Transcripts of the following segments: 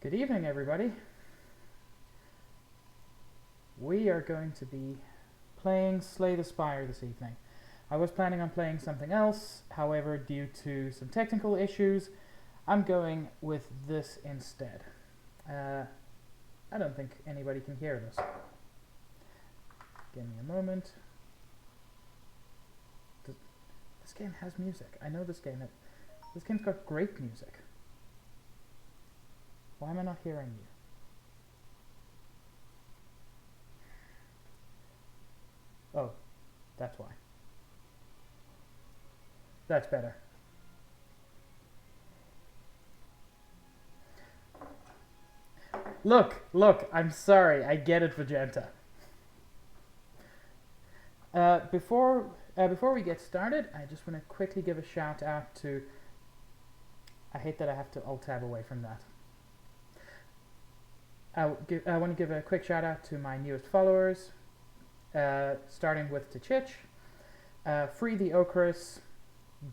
Good evening, everybody. We are going to be playing Slay the Spire this evening. I was planning on playing something else, however, due to some technical issues, I'm going with this instead. I don't think anybody can hear this. Give me a moment. This game has music. I know this game. This game's got great music. Why am I not hearing you? Oh, that's why. That's better. Look, I'm sorry. I get it, Vegeta. Before we get started, I just want to quickly give a shout out to... I hate that I have to alt-tab away from that. I want to give a quick shout out to my newest followers, starting with Tachich, Free the Okris,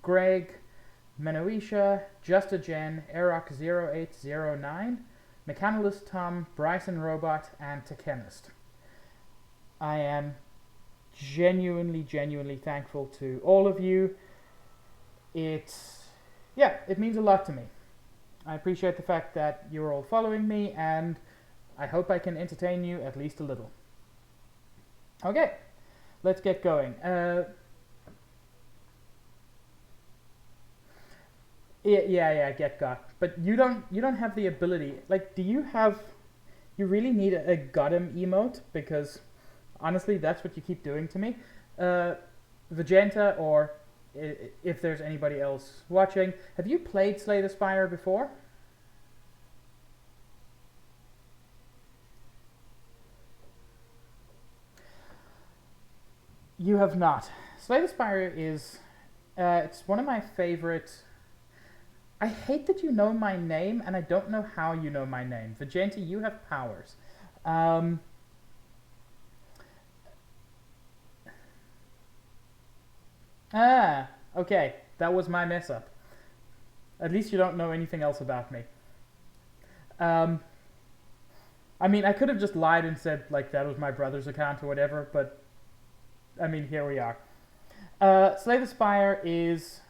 Greg, Menoisha, Just a Jen, Erok0809, Mechanalist Tom, Bryson Robot, and Techemist. I am genuinely thankful to all of you. It means a lot to me. I appreciate the fact that you're all following me, and I hope I can entertain you at least a little. Okay, let's get going. Yeah, get got. But you don't have the ability. Like, you really need a got him emote, because honestly, that's what you keep doing to me. Vegeta, or if there's anybody else watching, have you played Slay the Spire before? You have not. Slay the Spire is... it's one of my favorite... I hate that you know my name, and I don't know how you know my name. Vegeta, you have powers. Okay. That was my mess up. At least you don't know anything else about me. I mean, I could have just lied and said, like, that was my brother's account or whatever, but... I mean, here we are. Slay the Spire is...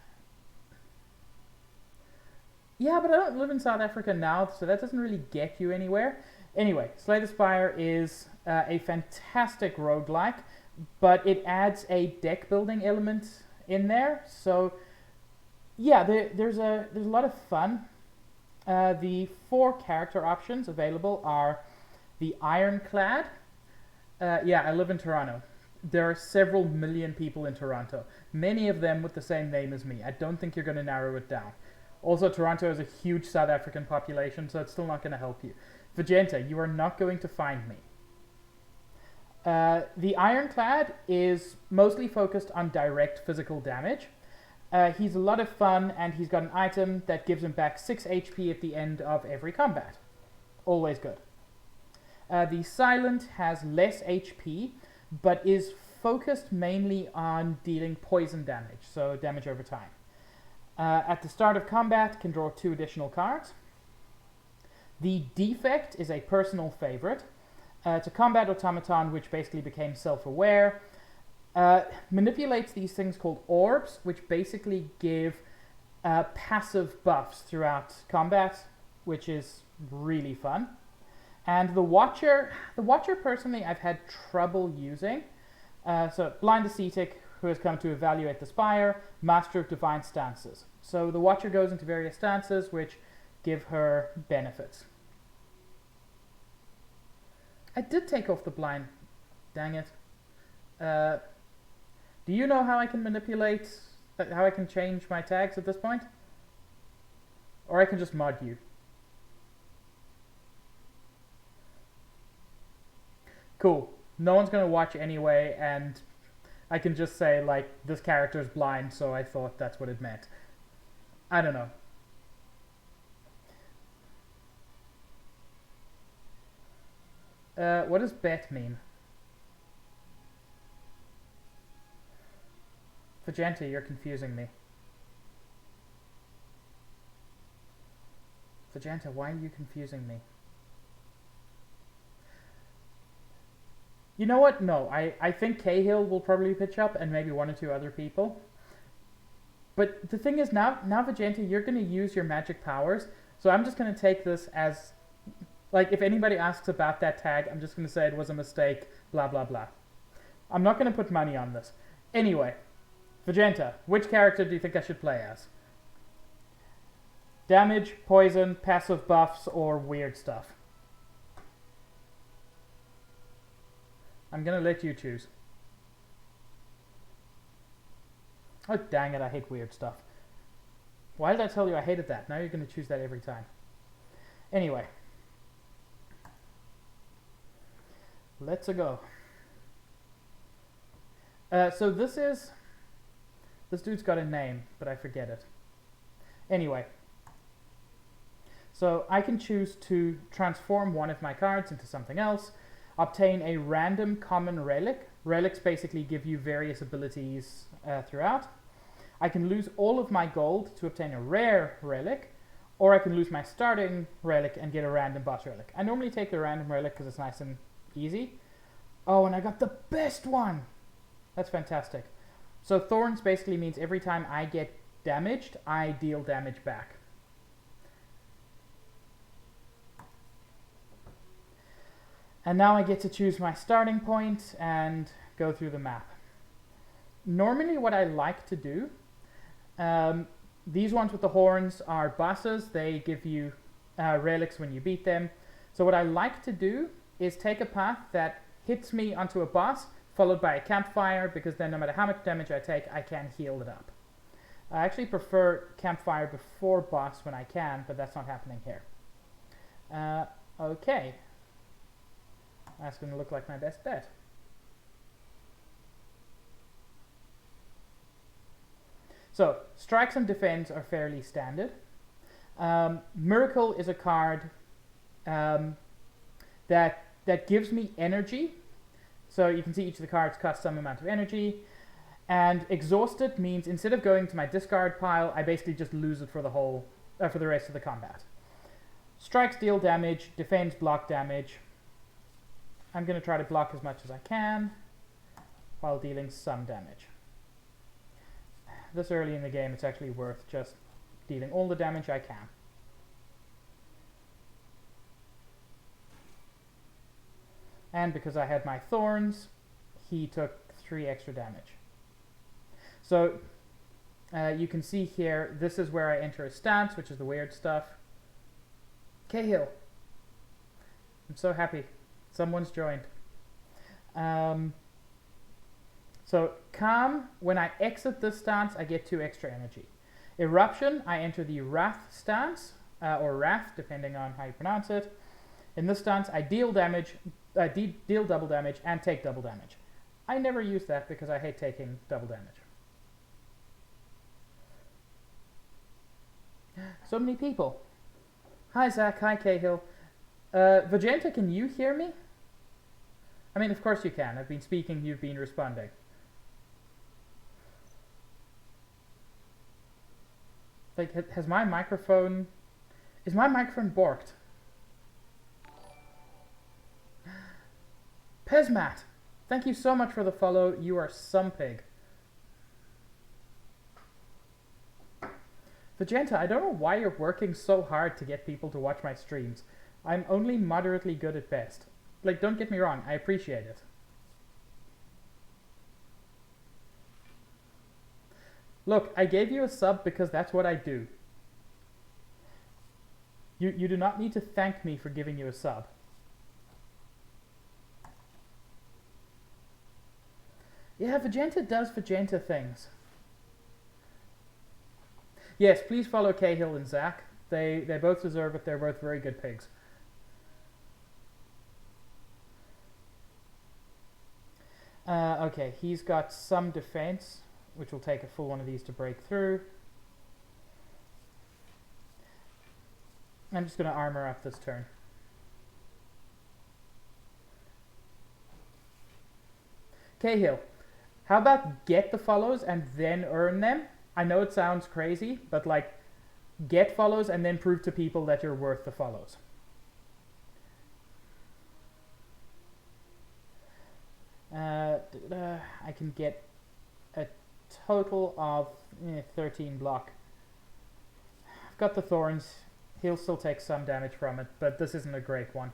Yeah, but I don't live in South Africa now, so that doesn't really get you anywhere. Anyway, Slay the Spire is a fantastic roguelike, but it adds a deck building element in there. So, yeah, there's a lot of fun. The 4 character options available are the Ironclad. Yeah, I live in Toronto. There are several million people in Toronto, many of them with the same name as me. I don't think you're going to narrow it down. Also, Toronto has a huge South African population, so it's still not going to help you. Vegeta, you are not going to find me. The Ironclad is mostly focused on direct physical damage. He's a lot of fun, and he's got an item that gives him back 6 HP at the end of every combat. Always good. The Silent has less HP, but is focused mainly on dealing poison damage, so damage over time. At the start of combat, can draw 2 additional cards. The Defect is a personal favorite. It's a combat automaton which basically became self-aware. Manipulates these things called orbs, which basically give passive buffs throughout combat, which is really fun. And the Watcher personally I've had trouble using. So Blind Ascetic, who has come to evaluate the Spire, Master of Divine Stances. So the Watcher goes into various stances which give her benefits. I did take off the blind. Dang it. Do you know how I can manipulate, how I can change my tags at this point? Or I can just mod you. Cool. No one's going to watch anyway, and I can just say, like, this character's blind, so I thought that's what it meant. I don't know. What does bet mean? Vegeta, you're confusing me. Vegeta, why are you confusing me? You know what? No, I think Cahill will probably pitch up and maybe one or two other people. But the thing is, now Vegeta, you're going to use your magic powers. So I'm just going to take this as... Like, if anybody asks about that tag, I'm just going to say it was a mistake, blah, blah, blah. I'm not going to put money on this. Anyway, Vegeta, which character do you think I should play as? Damage, poison, passive buffs, or weird stuff? I'm going to let you choose. Oh, dang it, I hate weird stuff. Why did I tell you I hated that? Now you're going to choose that every time. Anyway. Let's go. So this dude's got a name, but I forget it. Anyway. So I can choose to transform one of my cards into something else, obtain a random common relic. Relics basically give you various abilities throughout. I can lose all of my gold to obtain a rare relic, or I can lose my starting relic and get a random boss relic. I normally take the random relic because it's nice and easy. Oh, and I got the best one! That's fantastic. So Thorns basically means every time I get damaged, I deal damage back. And now I get to choose my starting point and go through the map. Normally what I like to do, these ones with the horns are bosses. They give you relics when you beat them. So what I like to do is take a path that hits me onto a boss, followed by a campfire, because then no matter how much damage I take, I can heal it up. I actually prefer campfire before boss when I can, but that's not happening here. Okay. That's going to look like my best bet. So, strikes and defense are fairly standard. Miracle is a card that gives me energy. So you can see each of the cards cost some amount of energy. And exhausted means instead of going to my discard pile, I basically just lose it for the whole, for the rest of the combat. Strikes deal damage, defense block damage. I'm going to try to block as much as I can while dealing some damage. This early in the game, it's actually worth just dealing all the damage I can. And because I had my thorns, he took 3 extra damage. So you can see here, this is where I enter a stance, which is the weird stuff. Cahill. I'm so happy. Someone's joined. So calm, when I exit this stance, I get 2 extra energy. Eruption, I enter the Wrath stance, or Wrath, depending on how you pronounce it. In this stance, I deal damage, deal double damage, and take double damage. I never use that because I hate taking double damage. So many people. Hi Zach, hi Cahill. Vegeta, can you hear me? I mean, of course you can. I've been speaking, you've been responding. Like, has my microphone... Is my microphone borked? Pesmat, thank you so much for the follow. You are some pig. Vegeta, I don't know why you're working so hard to get people to watch my streams. I'm only moderately good at best. Like, don't get me wrong, I appreciate it. Look, I gave you a sub because that's what I do. You do not need to thank me for giving you a sub. Yeah, Vegeta does Vegeta things. Yes, please follow Cahill and Zach. They both deserve it. They're both very good pigs. Okay, he's got some defense, which will take a full one of these to break through. I'm just going to armor up this turn. Cahill, how about get the follows and then earn them? I know it sounds crazy, but like, get follows and then prove to people that you're worth the follows. I can get a total of 13 block. I've got the thorns. He'll still take some damage from it, but this isn't a great one.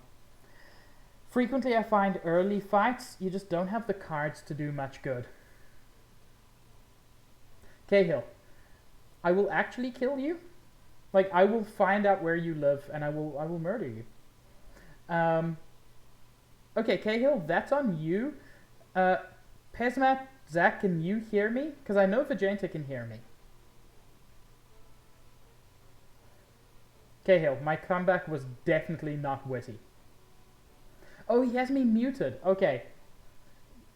Frequently I find early fights, you just don't have the cards to do much good. Cahill, I will actually kill you. Like, I will find out where you live and I will murder you. Okay, Cahill, that's on you. Pesmat, Zach, can you hear me? Because I know Vegeta can hear me. Cahill, my comeback was definitely not witty. Oh, he has me muted. Okay.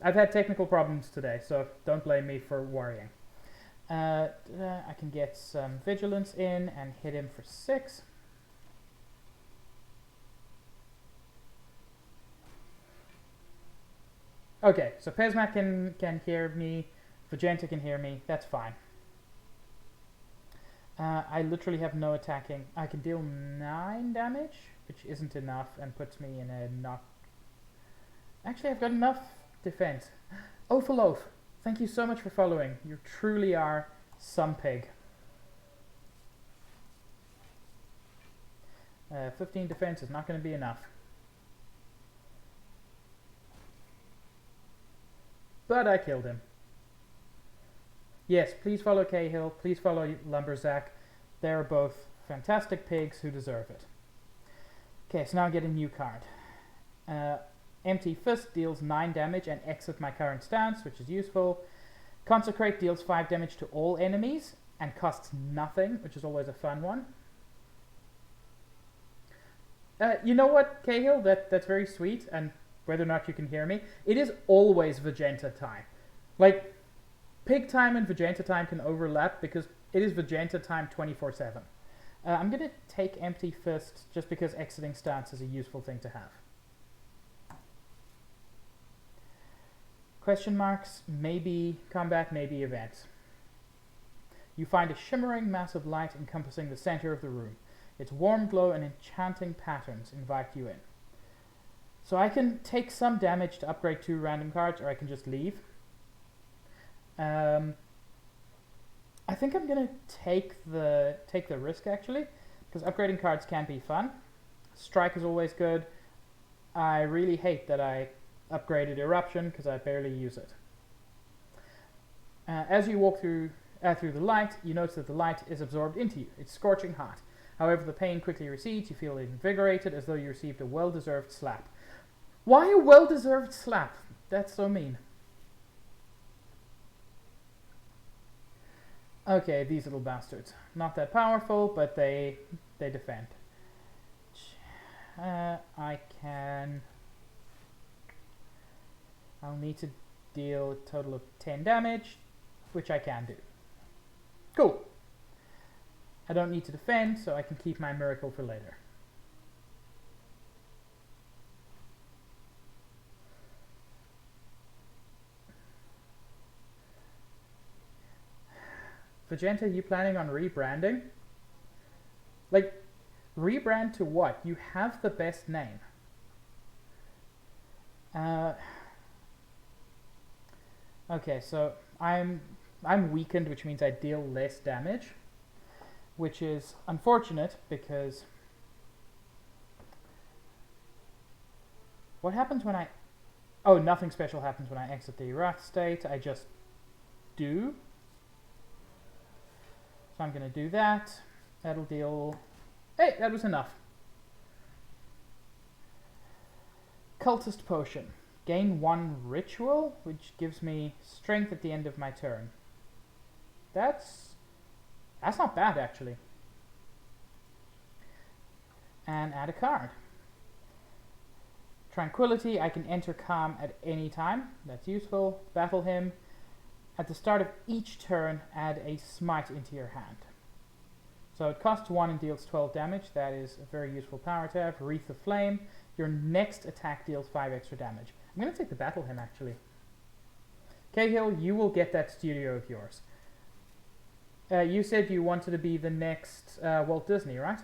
I've had technical problems today, so don't blame me for worrying. I can get some vigilance in and hit him for 6. Okay, so Pesmat can hear me, Vegeta can hear me, that's fine. I literally have no attacking. I can deal 9 damage, which isn't enough and puts me in a not... Actually, I've got enough defense. Oh, for loaf. Thank you so much for following. You truly are some pig. 15 defense is not going to be enough. But I killed him. Yes, please follow Cahill. Please follow Lumberzack. They're both fantastic pigs who deserve it. Okay, so now I get a new card. Empty Fist deals 9 damage and exit my current stance, which is useful. Consecrate deals 5 damage to all enemies and costs nothing, which is always a fun one. You know what, Cahill? That's very sweet, and whether or not you can hear me, it is always Vegeta time. Like, Pig time and Vegeta time can overlap because it is Vegeta time 24/7. I'm going to take Empty Fist just because exiting stance is a useful thing to have. Question marks, maybe combat, maybe events. You find a shimmering mass of light encompassing the center of the room. Its warm glow and enchanting patterns invite you in. So I can take some damage to upgrade 2 random cards, or I can just leave. I think I'm gonna take the risk actually, because upgrading cards can be fun. Strike is always good. I really hate that I upgraded Eruption because I barely use it. As you walk through the light, you notice that the light is absorbed into you. It's scorching hot. However, the pain quickly recedes. You feel invigorated, as though you received a well-deserved slap. Why a well-deserved slap? That's so mean. Okay, these little bastards. Not that powerful, but they defend. I'll need to deal a total of 10 damage, which I can do. Cool. I don't need to defend, so I can keep my miracle for later. Vegeta, you planning on rebranding? Like, rebrand to what? You have the best name. Okay, so I'm weakened, which means I deal less damage, which is unfortunate because what happens when I... Oh, nothing special happens when I exit the Wrath state. I just do. So I'm going to do that. That'll deal... Hey, that was enough. Cultist Potion. Gain 1 ritual, which gives me strength at the end of my turn. That's not bad, actually. And add a card. Tranquility, I can enter calm at any time. That's useful. Battle him. At the start of each turn, add a smite into your hand. So it costs 1 and deals 12 damage. That is a very useful power to have. Wreath of Flame. Your next attack deals 5 extra damage. I'm going to take the battle him, actually. Cahill, you will get that studio of yours. You said you wanted to be the next Walt Disney, right?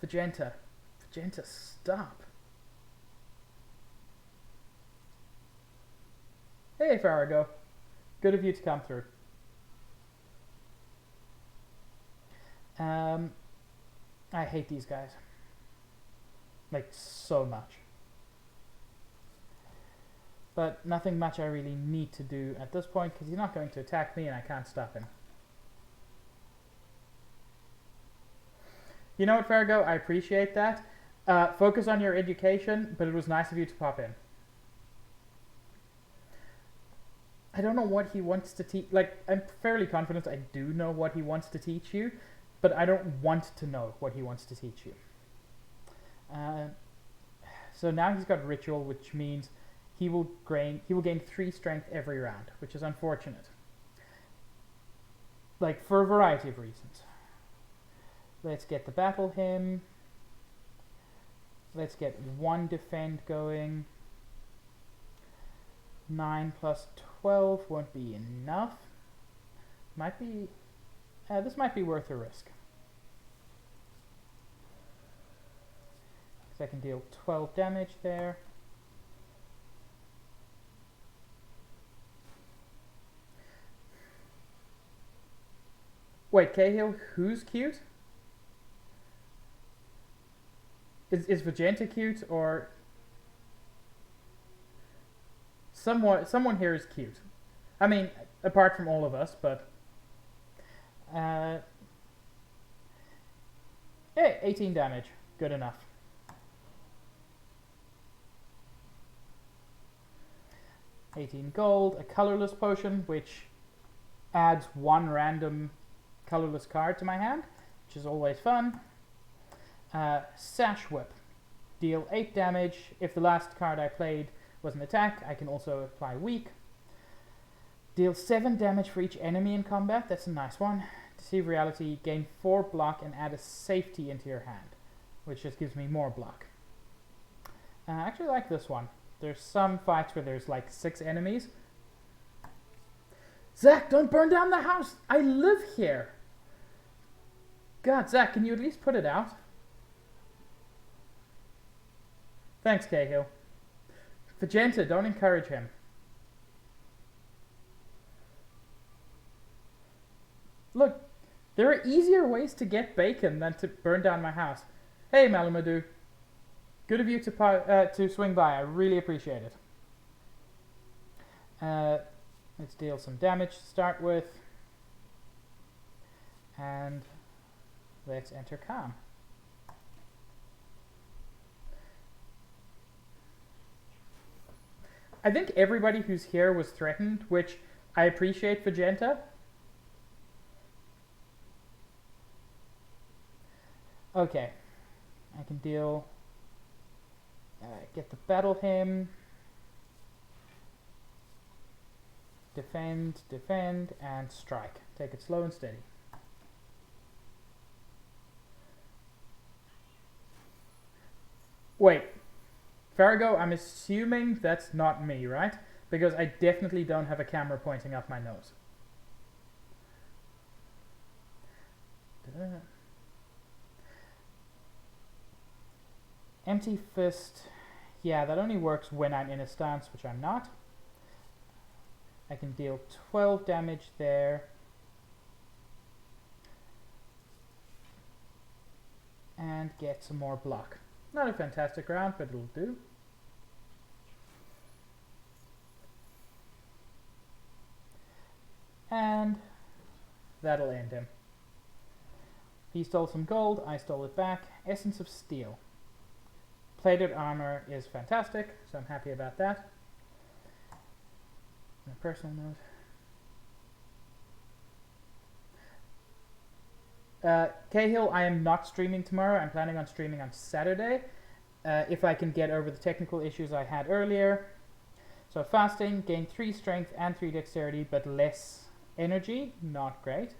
Vegenta. Vegenta, stop. Hey, Farrago. Good of you to come through. I hate these guys. Like, so much. But nothing much I really need to do at this point, because he's not going to attack me and I can't stop him. You know what, Farrago? I appreciate that. Focus on your education, but it was nice of you to pop in. I don't know what he wants to teach. Like, I'm fairly confident I do know what he wants to teach you, but I don't want to know what he wants to teach you. So now he's got Ritual, which means he will gain 3 strength every round, which is unfortunate. Like, for a variety of reasons. Let's get the Battle Hymn. Let's get 1 defend going. 9 plus 12 won't be enough. Might be... this might be worth a risk. Because I can deal 12 damage there. Wait, Cahill, who's cute? Is Vegenta cute, or... Someone here is cute. I mean, apart from all of us, but... Hey, 18 damage. Good enough. $18 gold, a colorless potion, which adds 1 random colorless card to my hand, which is always fun. Sash Whip. Deal 8 damage. If the last card I played was an attack, I can also apply Weak. Deal 7 damage for each enemy in combat. That's a nice one. Deceive Reality. Gain 4 block and add a safety into your hand, which just gives me more block. I actually like this one. There's some fights where there's like 6 enemies. Zach, don't burn down the house! I live here! God, Zach, can you at least put it out? Thanks, Cahill. Vegenta, don't encourage him. Look, there are easier ways to get bacon than to burn down my house. Hey, Malamadu. Good of you to swing by. I really appreciate it. Let's deal some damage to start with. And let's enter Calm. I think everybody who's here was threatened, which I appreciate, Vegenta. Okay. I can deal... get the Battle Hymn. Defend, defend, and strike. Take it slow and steady. Wait. Farrago, I'm assuming that's not me, right? Because I definitely don't have a camera pointing up my nose. Empty Fist. Yeah, that only works when I'm in a stance, which I'm not. I can deal 12 damage there. And get some more block. Not a fantastic round, but it'll do. And that'll end him. He stole some gold, I stole it back. Essence of Steel. Plated armor is fantastic, so I'm happy about that. On a personal note. Cahill, I am not streaming tomorrow. I'm planning on streaming on Saturday. If I can get over the technical issues I had earlier. So fasting, gain 3 strength and 3 dexterity, but less energy. Not great.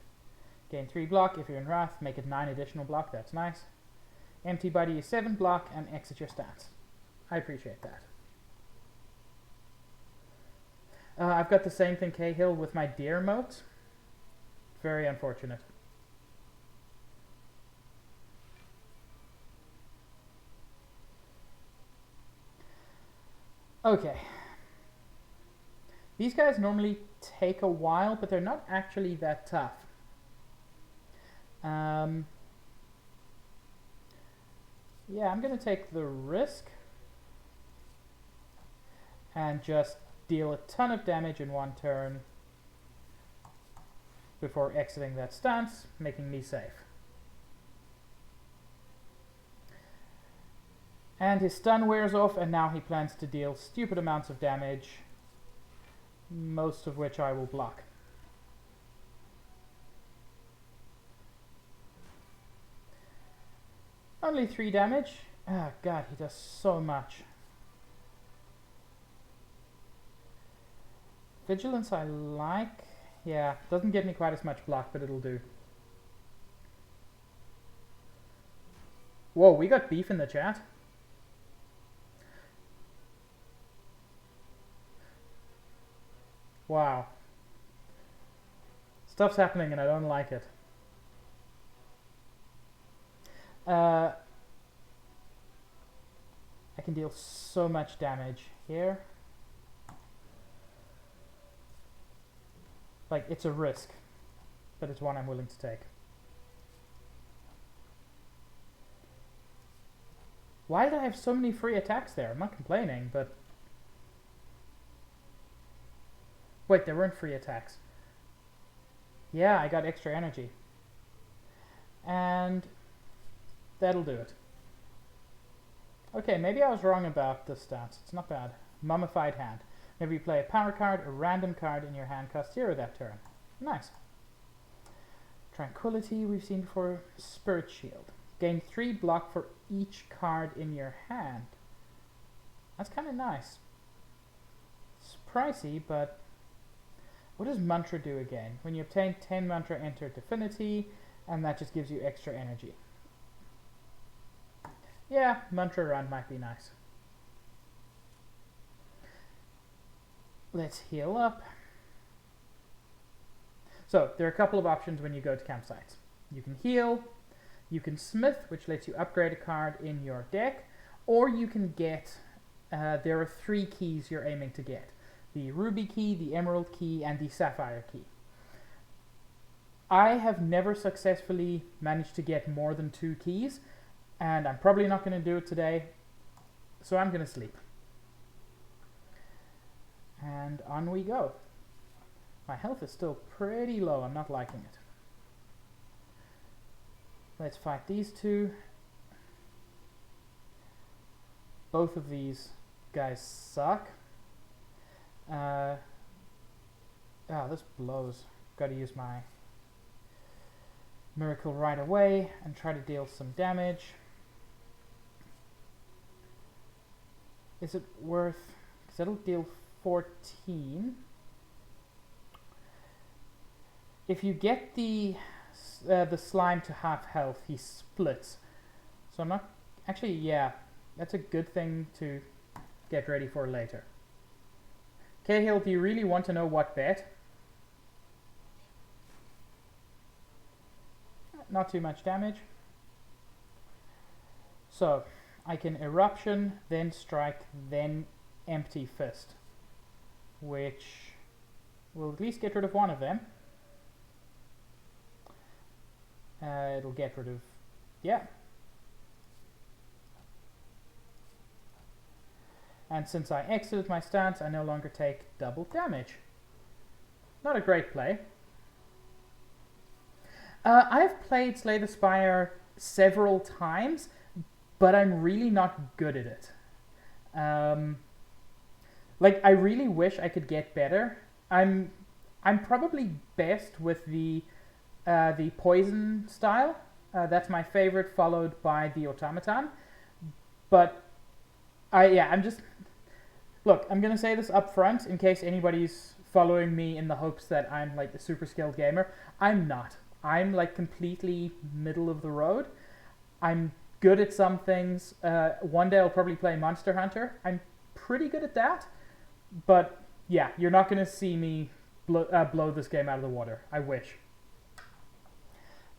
Gain 3 block. If you're in Wrath, make it 9 additional block. That's nice. Empty body is 7 block and exit your stats. I appreciate that. I've got the same thing, Cahill, with my deer moat. Very unfortunate. Okay. These guys normally take a while, but they're not actually that tough. Yeah, I'm going to take the risk and just deal a ton of damage in one turn before exiting that stance, making me safe. And his stun wears off, and now he plans to deal stupid amounts of damage, most of which I will block. Only 3 damage. Oh god, he does so much. Vigilance I like. Yeah, doesn't get me quite as much block, but it'll do. Whoa, we got beef in the chat. Wow. Stuff's happening and I don't like it. I can deal so much damage here. Like, it's a risk, but it's one I'm willing to take. Why did I have so many free attacks there? I'm not complaining, but... Wait, there weren't free attacks. Yeah, I got extra energy. And that'll do it. Okay, maybe I was wrong about the stats. It's not bad. Mummified Hand. Maybe you play a power card, a random card in your hand, cost 0 that turn. Nice. Tranquility, we've seen before. Spirit Shield. Gain 3 block for each card in your hand. That's kind of nice. It's pricey, but... What does Mantra do again? When you obtain 10 Mantra, enter Divinity, and that just gives you extra energy. Yeah, Mantra Run might be nice. Let's heal up. So, there are a couple of options when you go to campsites. You can heal, you can smith, which lets you upgrade a card in your deck, or you can get, there are 3 keys you're aiming to get. The ruby key, the emerald key, and the sapphire key. I have never successfully managed to get more than 2 keys, and I'm probably not going to do it today, so I'm going to sleep. And on we go. My health is still pretty low, I'm not liking it. Let's fight these 2. Both of these guys suck. Oh, this blows. Gotta use my miracle right away and try to deal some damage. Is it worth... because it'll deal 14. If you get the slime to half health, he splits. So I'm not... actually, yeah, that's a good thing to get ready for later. Cahill, do you really want to know what bet? Not too much damage. So, I can Eruption, then Strike, then Empty Fist. Which will at least get rid of one of them. It'll get rid of... yeah. And since I exited my stance, I no longer take double damage. Not a great play. I've played Slay the Spire several times, but I'm really not good at it. Like, I really wish I could get better. I'm probably best with the poison style. That's my favorite, followed by the automaton. But I'm just... Look, I'm going to say this up front in case anybody's following me in the hopes that I'm like a super skilled gamer. I'm not. I'm like completely middle of the road. I'm good at some things. One day I'll probably play Monster Hunter. I'm pretty good at that. But yeah, you're not going to see me blow this game out of the water. I wish.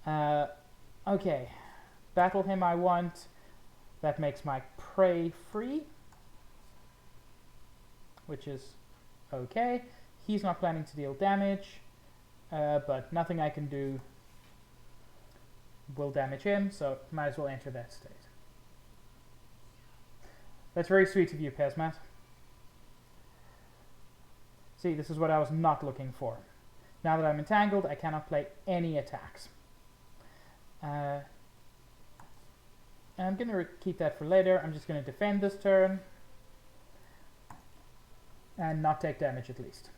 Okay, battle him I want. That makes my prey free, which is okay. He's not planning to deal damage, but nothing I can do will damage him, so might as well enter that state. That's very sweet of you, Pesmat. See, this is what I was not looking for. Now that I'm entangled, I cannot play any attacks. I'm going to keep that for later. I'm just going to defend this turn and not take damage at least.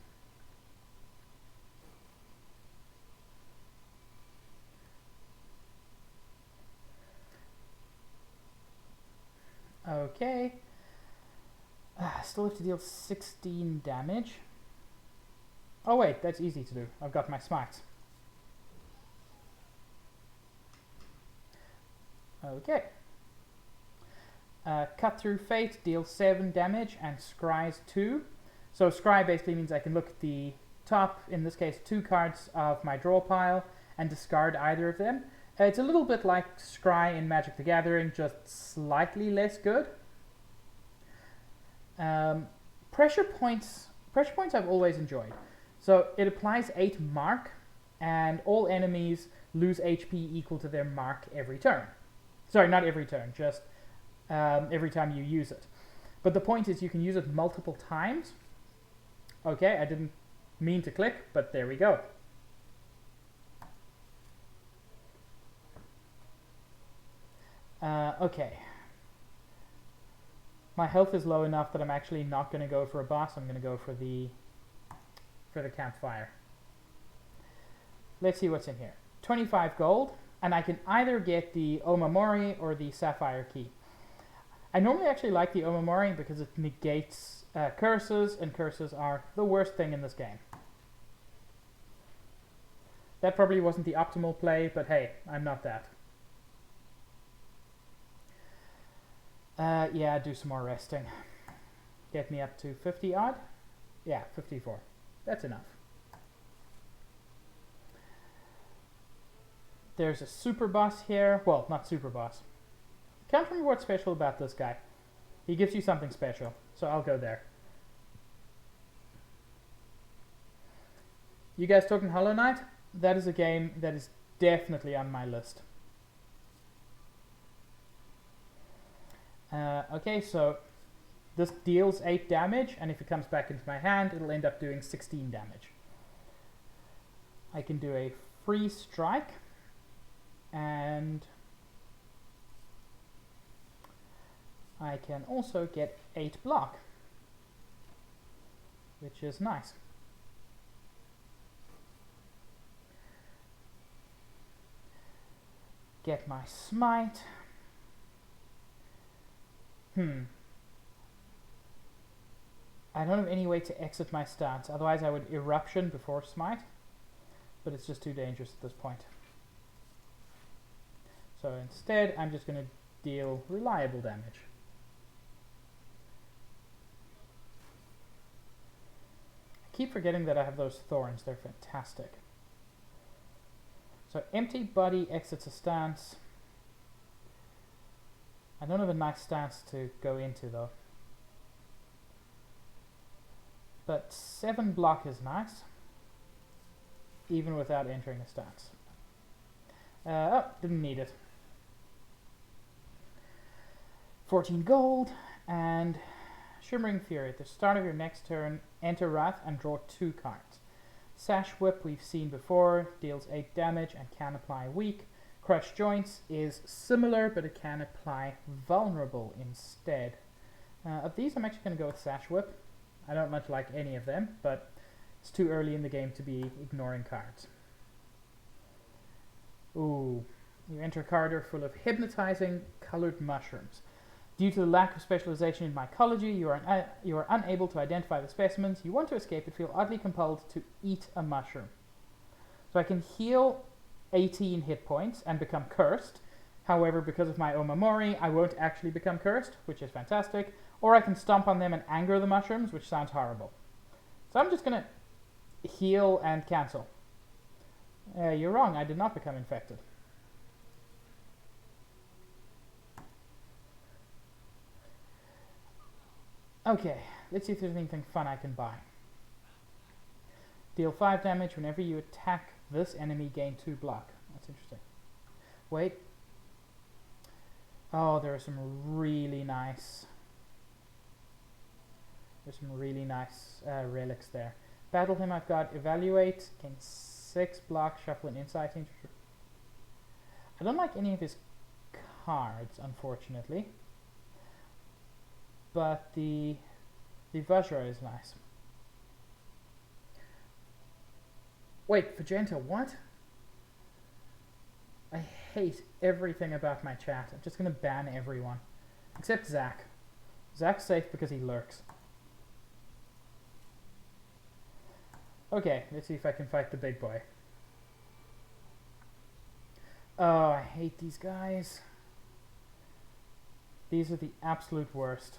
Okay. Still have to deal 16 damage. Oh wait, that's easy to do. I've got my smites. Okay. Cut Through Fate deals 7 damage and scries 2. So scry basically means I can look at the top, in this case 2 cards of my draw pile, and discard either of them. It's a little bit like scry in Magic the Gathering, just slightly less good. Pressure points I've always enjoyed. So it applies 8 mark, and all enemies lose HP equal to their mark every turn. Sorry, not every turn, just every time you use it. But the point is you can use it multiple times. Okay, I didn't mean to click, but there we go. Okay. My health is low enough that I'm actually not going to go for a boss. I'm going to go for the campfire. Let's see what's in here. 25 gold, and I can either get the Omamori or the Sapphire Key. I normally actually like the Omamori because it negates curses, and curses are the worst thing in this game. That probably wasn't the optimal play, but hey, I'm not that. Yeah, do some more resting. Get me up to 50 odd. Yeah, 54. That's enough. There's a super boss here. Well, not super boss. Can't remember what's special about this guy. He gives you something special, so I'll go there. You guys talking Hollow Knight? That is a game that is definitely on my list. Okay, so this deals 8 damage, and if it comes back into my hand, it'll end up doing 16 damage. I can do a free strike, and I can also get 8 block, which is nice. Get my smite. I don't have any way to exit my stance, otherwise I would eruption before smite, but it's just too dangerous at this point. So instead I'm just going to deal reliable damage. I keep forgetting that I have those thorns, they're fantastic. So empty body exits a stance. I don't have a nice stance to go into though. But 7 block is nice, even without entering a stance. Oh, didn't need it. 14 gold, and Shimmering Fury. At the start of your next turn, enter Wrath and draw 2 cards. Sash Whip we've seen before, deals 8 damage and can apply weak. Crush Joints is similar, but it can apply vulnerable instead. Of these, I'm actually going to go with Sash Whip. I don't much like any of them, but it's too early in the game to be ignoring cards. Ooh, you enter a corridor full of hypnotizing colored mushrooms. Due to the lack of specialization in mycology, you are unable to identify the specimens you want to escape but feel oddly compelled to eat a mushroom. So I can heal 18 hit points and become cursed. However, because of my Omamori, I won't actually become cursed, which is fantastic. Or I can stomp on them and anger the mushrooms, which sounds horrible. So I'm just going to heal and cancel. You're wrong, I did not become infected. Okay, let's see if there's anything fun I can buy. Deal 5 damage whenever you attack this enemy, gain 2 block. That's interesting. Wait. Oh, there are some really nice... There's some really nice relics there. Battle him, I've got Evaluate, gain 6 block, Shuffle and Insight. I don't like any of his cards, unfortunately. But the Vajra is nice. Wait, Vajenta, what? I hate everything about my chat. I'm just going to ban everyone. Except Zach. Zach's safe because he lurks. Okay, let's see if I can fight the big boy. Oh, I hate these guys. These are the absolute worst.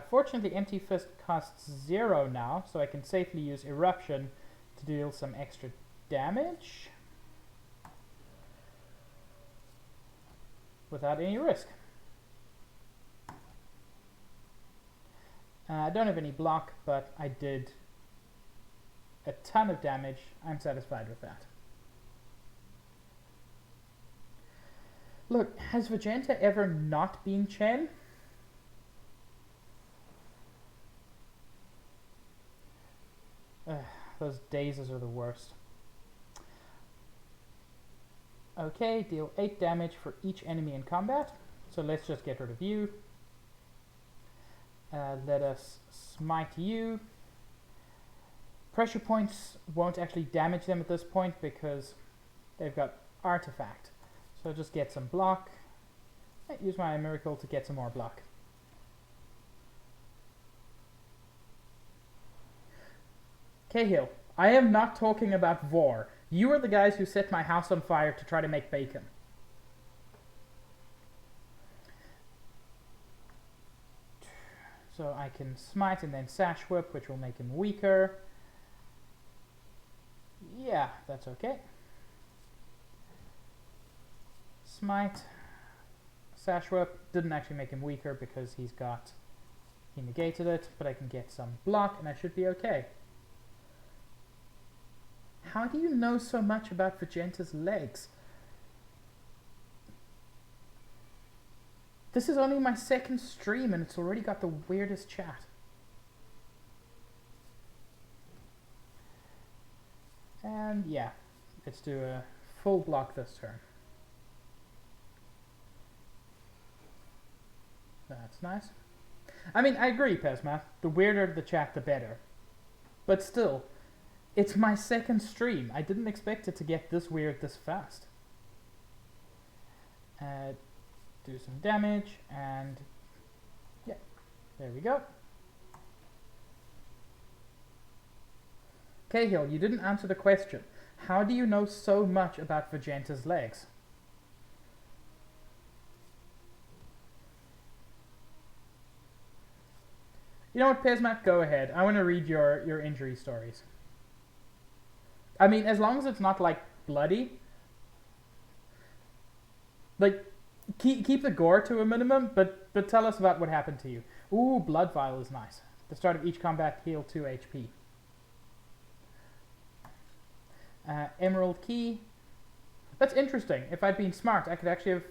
Fortunately, Empty Fist costs 0 now, so I can safely use Eruption to deal some extra damage without any risk. I don't have any block, but I did a ton of damage. I'm satisfied with that. Look, has Vajenta ever not been Chen? Those dazes are the worst. Okay, deal 8 damage for each enemy in combat. So let's just get rid of you. Let us smite you. Pressure points won't actually damage them at this point because they've got artifact. So just get some block. Use my miracle to get some more block. Cahill, I am not talking about Vor. You are the guys who set my house on fire to try to make bacon. So I can smite and then sash whip, which will make him weaker. Yeah, that's okay. Smite, sash whip, didn't actually make him weaker because he negated it, but I can get some block and I should be okay. How do you know so much about Vajenta's legs? This is only my second stream and it's already got the weirdest chat. And yeah, let's do a full block this turn. That's nice. I mean, I agree, Pesma. The weirder the chat, the better. But still, it's my second stream. I didn't expect it to get this weird this fast. Do some damage, and yeah, there we go. Cahill, you didn't answer the question. How do you know so much about Vajenta's legs? You know what, Pesmat, go ahead. I want to read your injury stories. I mean, as long as it's not, like, bloody. Like, keep the gore to a minimum, but tell us about what happened to you. Ooh, Blood Vial is nice. At the start of each combat, heal 2 HP. Emerald Key. That's interesting. If I'd been smart, I could actually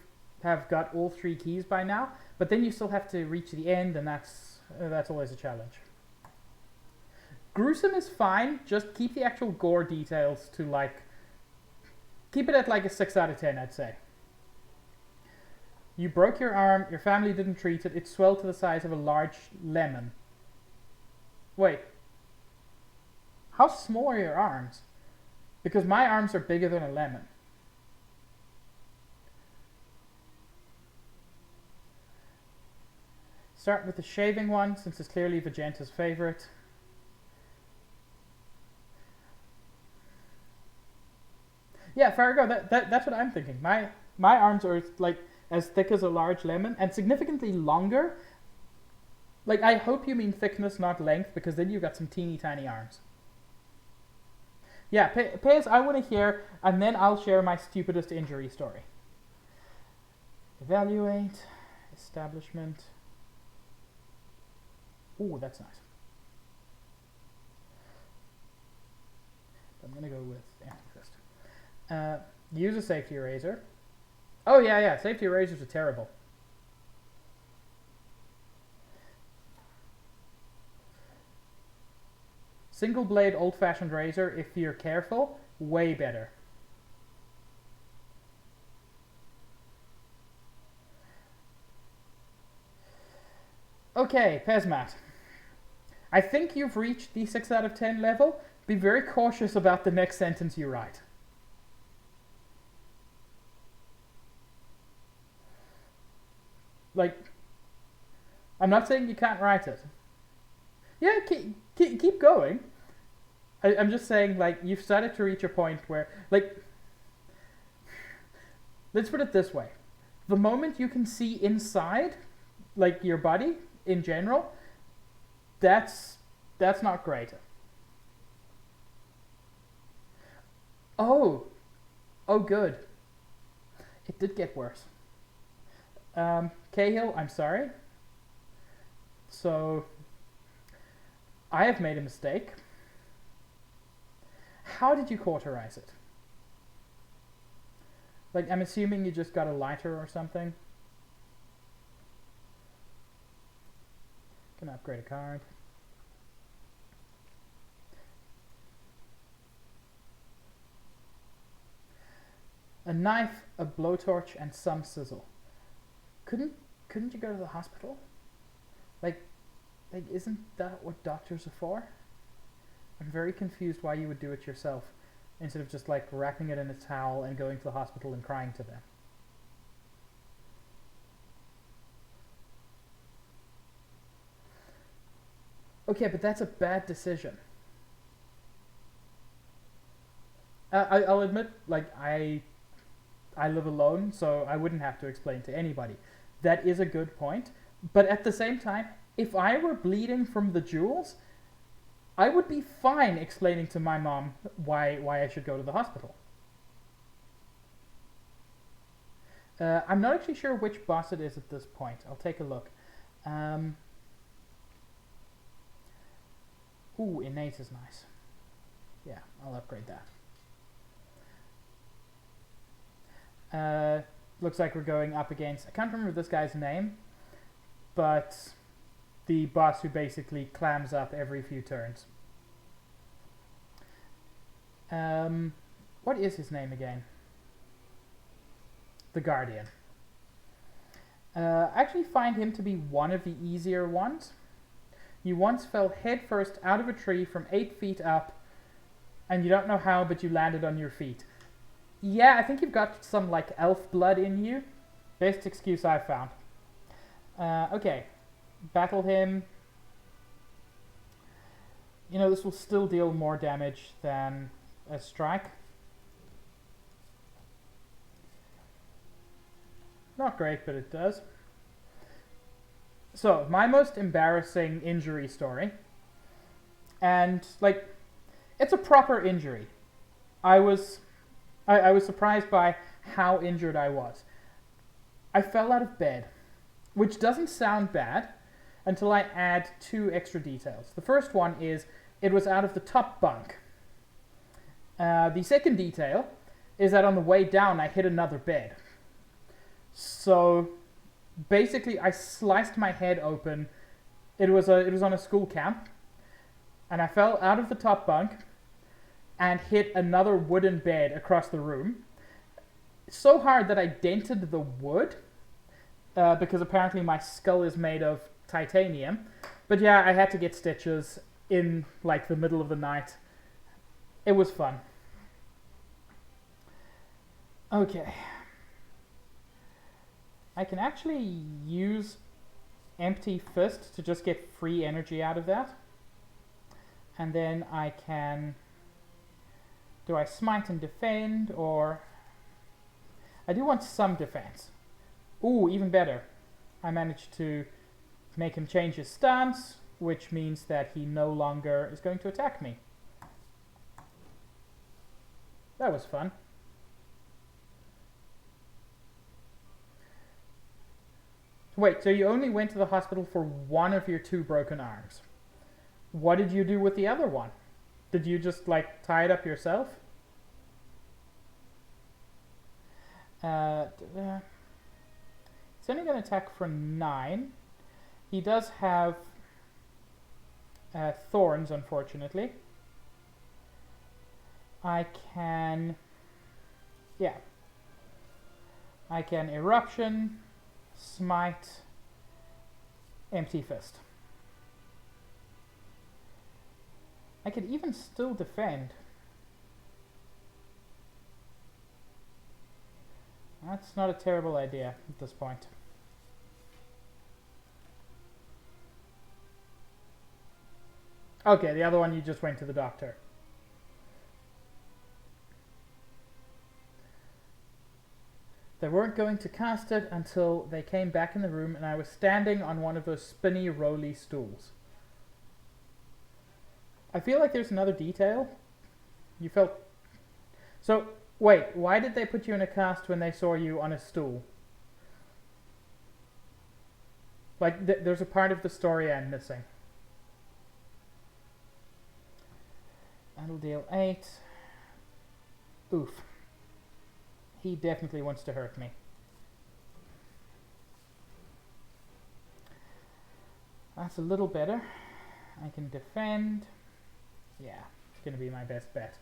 have got all 3 keys by now, but then you still have to reach the end, and that's always a challenge. Gruesome is fine, just keep the actual gore details to, like, keep it at like a 6 out of 10, I'd say. You broke your arm, your family didn't treat it, it swelled to the size of a large lemon. Wait. How small are your arms? Because my arms are bigger than a lemon. Start with the shaving one, since it's clearly Vajenta's favorite. Yeah, Fargo, that's what I'm thinking. My arms are like as thick as a large lemon and significantly longer. Like, I hope you mean thickness, not length, because then you've got some teeny tiny arms. Yeah, Pez, I want to hear, and then I'll share my stupidest injury story. Evaluate, establishment. Ooh, that's nice. I'm gonna go with Amethyst. Use a safety eraser. Oh yeah, safety erasers are terrible. Single blade old-fashioned razor, if you're careful, way better. Okay, Pesmat. I think you've reached the 6 out of 10 level. Be very cautious about the next sentence you write. Like, I'm not saying you can't write it. Yeah, keep going. I'm just saying, like, you've started to reach a point where, like, let's put it this way. The moment you can see inside, like, your body in general, that's not great. Oh, good. It did get worse. Cahill, I'm sorry. So, I have made a mistake. How did you cauterize it? Like, I'm assuming you just got a lighter or something. Can upgrade a card. A knife, a blowtorch, and some sizzle. Couldn't you go to the hospital? Like, isn't that what doctors are for? I'm very confused why you would do it yourself, instead of just, like, wrapping it in a towel and going to the hospital and crying to them. Okay, but that's a bad decision. I'll admit, like, I live alone, so I wouldn't have to explain to anybody. That is a good point. But at the same time, if I were bleeding from the jewels, I would be fine explaining to my mom why I should go to the hospital. I'm not actually sure which boss it is at this point. I'll take a look. Ooh, innate is nice. Yeah, I'll upgrade that. Looks like we're going up against, I can't remember this guy's name, but the boss who basically clams up every few turns. What is his name again? The Guardian. I actually find him to be one of the easier ones. You once fell headfirst out of a tree from 8 feet up, and you don't know how, but you landed on your feet. Yeah, I think you've got some, like, elf blood in you. Best excuse I've found. Okay. Battle him. You know, this will still deal more damage than a strike. Not great, but it does. So, my most embarrassing injury story. And, like, it's a proper injury. I was surprised by how injured I was. I fell out of bed, which doesn't sound bad until I add 2 extra details. The first one is it was out of the top bunk. The second detail is that on the way down I hit another bed. So basically I sliced my head open. It was on a school camp, and I fell out of the top bunk and hit another wooden bed across the room so hard that I dented the wood, because apparently my skull is made of titanium. But yeah, I had to get stitches in, like, the middle of the night. It was fun. Okay. I can actually use Empty Fist to just get free energy out of that. And then I can... Do I smite and defend, or... I do want some defense. Ooh, even better. I managed to make him change his stance, which means that he no longer is going to attack me. That was fun. Wait, so you only went to the hospital for one of your 2 broken arms. What did you do with the other one? Did you just, like, tie it up yourself? He's only going to attack for 9. He does have thorns, unfortunately. I can Eruption, Smite, Empty Fist. I could even still defend. That's not a terrible idea at this point. Okay, the other one you just went to the doctor. They weren't going to cast it until they came back in the room and I was standing on one of those spinny, rolly stools. I feel like there's another detail. You felt... So, wait, why did they put you in a cast when they saw you on a stool? Like, there's a part of the story I'm missing. That'll deal 8. Oof. He definitely wants to hurt me. That's a little better. I can defend. Yeah, it's going to be my best bet.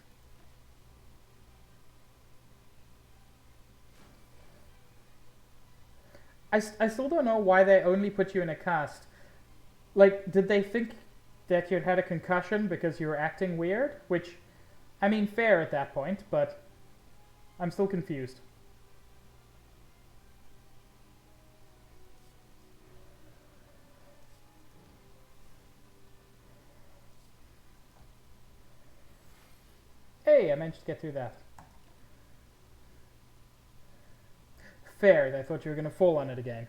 I still don't know why they only put you in a cast. Like, did they think that you'd had a concussion because you were acting weird? Which, I mean, fair at that point, but I'm still confused. Hey, I managed to get through that. Fair, I thought you were going to fall on it again.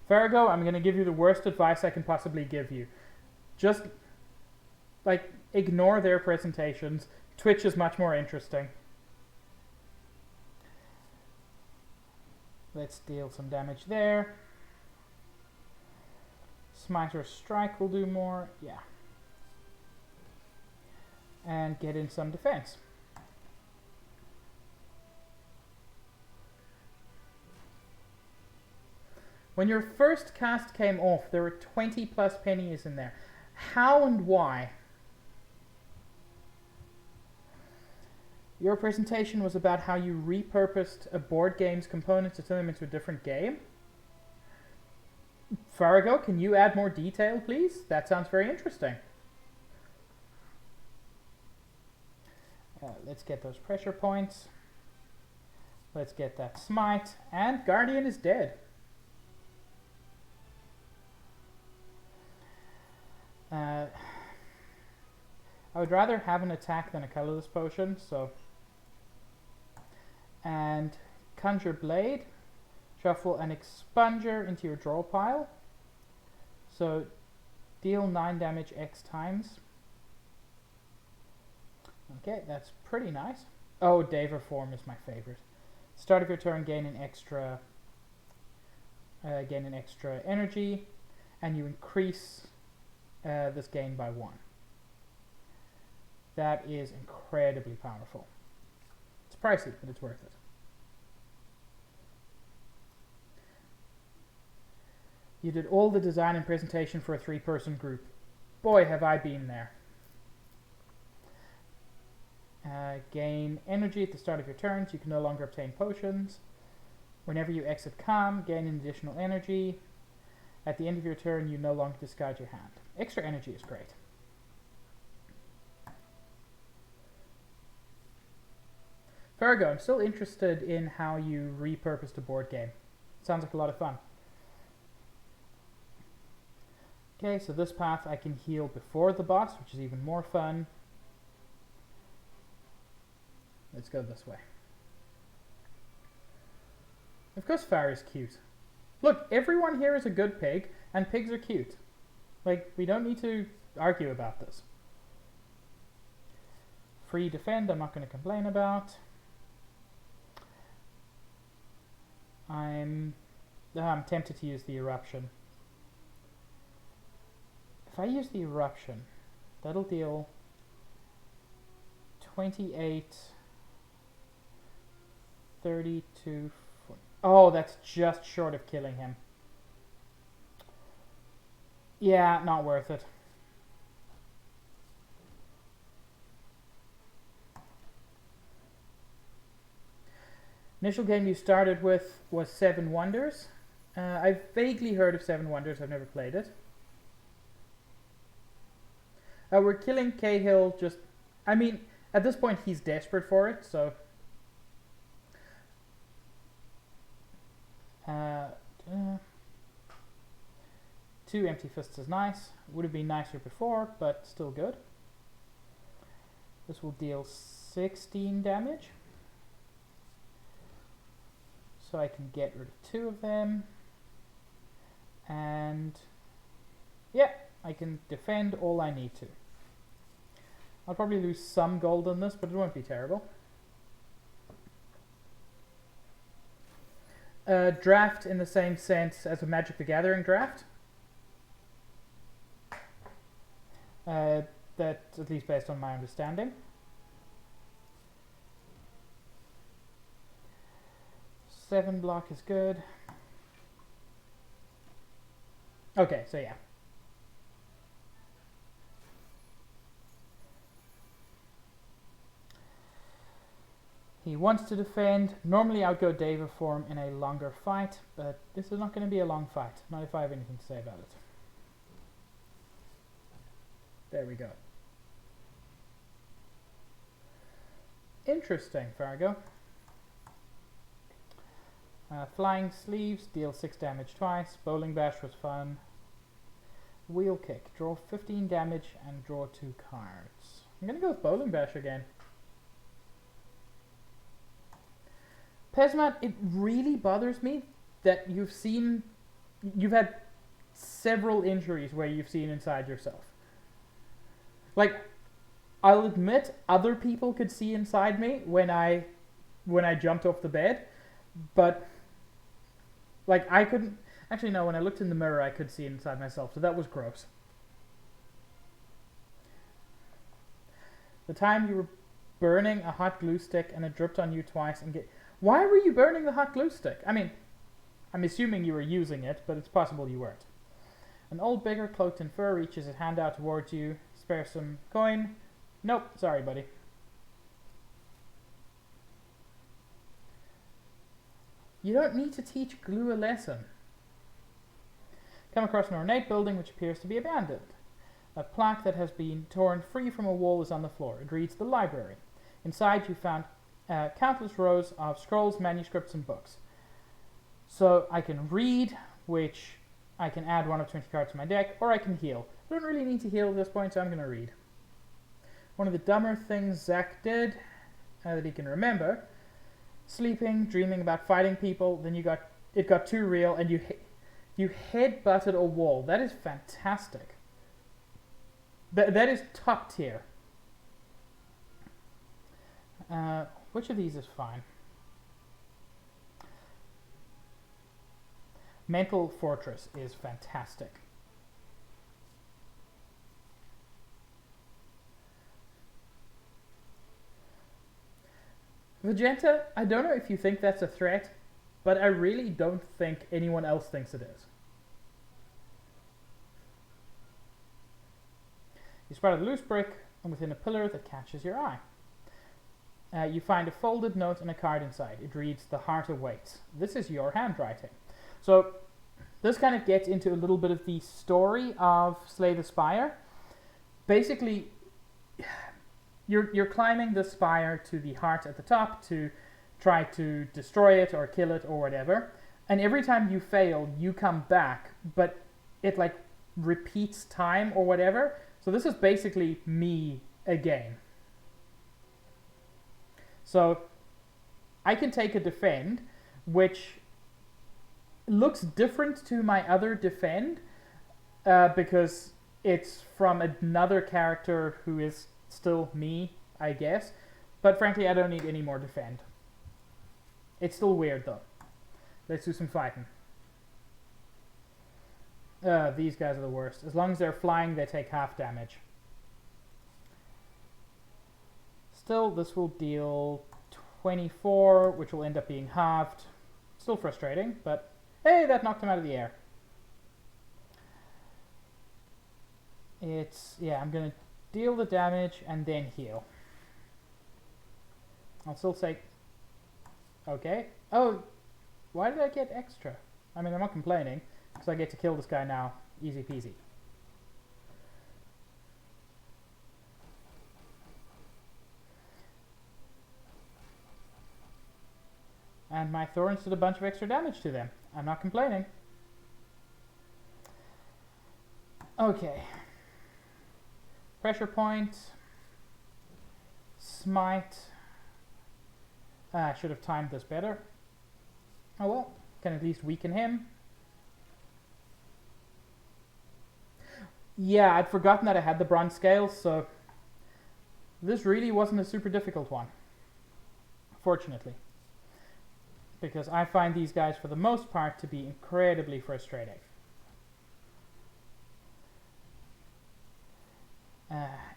Farrago, I'm going to give you the worst advice I can possibly give you. Just, like, ignore their presentations. Twitch is much more interesting. Let's deal some damage there. Smite or Strike will do more. Yeah. And get in some defense. When your first cast came off, there were 20 plus pennies in there. How and why? Your presentation was about how you repurposed a board game's components to turn them into a different game. Farrago, can you add more detail, please? That sounds very interesting. Let's get those pressure points. Let's get that smite. And Guardian is dead. I would rather have an attack than a colorless potion, so... And Conjure Blade. Shuffle an Expunger into your draw pile. So, deal 9 damage X times. Okay, that's pretty nice. Oh, Deva form is my favorite. Start of your turn, gain an extra energy, and you increase this gain by 1. That is incredibly powerful. It's pricey, but it's worth it. You did all the design and presentation for a 3-person group. Boy, have I been there. Gain energy at the start of your turns. You can no longer obtain potions. Whenever you exit Calm, gain an additional energy. At the end of your turn, you no longer discard your hand. Extra energy is great. Farrago, I'm still interested in how you repurposed a board game. Sounds like a lot of fun. Okay, so this path I can heal before the boss, which is even more fun. Let's go this way. Of course Farrah's cute. Look, everyone here is a good pig, and pigs are cute. Like, we don't need to argue about this. Free defend, I'm not going to complain about. I'm tempted to use the eruption. If I use the eruption, that'll deal 28, 32, 40. Oh, that's just short of killing him. Yeah, not worth it. Initial game you started with was Seven Wonders. I've vaguely heard of Seven Wonders, I've never played it. We're killing Cahill just... I mean, at this point he's desperate for it, so... Two Empty Fists is nice. Would have been nicer before, but still good. This will deal 16 damage. So I can get rid of 2 of them. And... yeah, I can defend all I need to. I'll probably lose some gold on this, but it won't be terrible. Draft in the same sense as a Magic the Gathering draft. That's at least based on my understanding. Seven block is good. Okay, so yeah. He wants to defend. Normally I would go Deva form in a longer fight, but this is not going to be a long fight. Not if I have anything to say about it. There we go. Interesting, Fargo. Flying Sleeves, deal 6 damage twice. Bowling Bash was fun. Wheel Kick, draw 15 damage and draw 2 cards. I'm going to go with Bowling Bash again. Pesmat, it really bothers me that you've had several injuries where you've seen inside yourself. Like, I'll admit other people could see inside me when I jumped off the bed, but like I couldn't. Actually, no. When I looked in the mirror, I could see inside myself, so that was gross. The time you were burning a hot glue stick and it dripped on you twice and get. Why were you burning the hot glue stick? I mean, I'm assuming you were using it, but it's possible you weren't. An old beggar cloaked in fur reaches his hand out towards you. Spare some coin. Nope, sorry, buddy. You don't need to teach glue a lesson. Come across an ornate building which appears to be abandoned. A plaque that has been torn free from a wall is on the floor. It reads the library. Inside you found countless rows of scrolls, manuscripts, and books. So I can read, which I can add 1 of 20 cards to my deck, or I can heal. I don't really need to heal at this point, so I'm going to read. One of the dumber things Zach did, that he can remember, sleeping, dreaming about fighting people, then it got too real, and you head-butted a wall. That is fantastic. That is top tier. Which of these is fine? Mental Fortress is fantastic. Vegeta, I don't know if you think that's a threat, but I really don't think anyone else thinks it is. You spot a loose brick and within a pillar that catches your eye. You find a folded note and a card inside. It reads, "The heart awaits." This is your handwriting. So this kind of gets into a little bit of the story of Slay the Spire. Basically, you're climbing the spire to the heart at the top to try to destroy it or kill it or whatever. And every time you fail, you come back, but it like repeats time or whatever. So this is basically me again. So I can take a defend, which looks different to my other defend because it's from another character who is still me, I guess. But frankly, I don't need any more defend. It's still weird though. Let's do some fighting. These guys are the worst. As long as they're flying, they take half damage. Still, this will deal 24, which will end up being halved. Still frustrating, but hey, that knocked him out of the air. Yeah, I'm going to deal the damage and then heal. I'll still say, okay. Oh, why did I get extra? I mean, I'm not complaining, because I get to kill this guy now. Easy peasy. And my thorns did a bunch of extra damage to them. I'm not complaining. Okay. Pressure point. Smite. I should have timed this better. Oh well, can at least weaken him. Yeah, I'd forgotten that I had the bronze scales, so this really wasn't a super difficult one. Fortunately. Because I find these guys, for the most part, to be incredibly frustrating.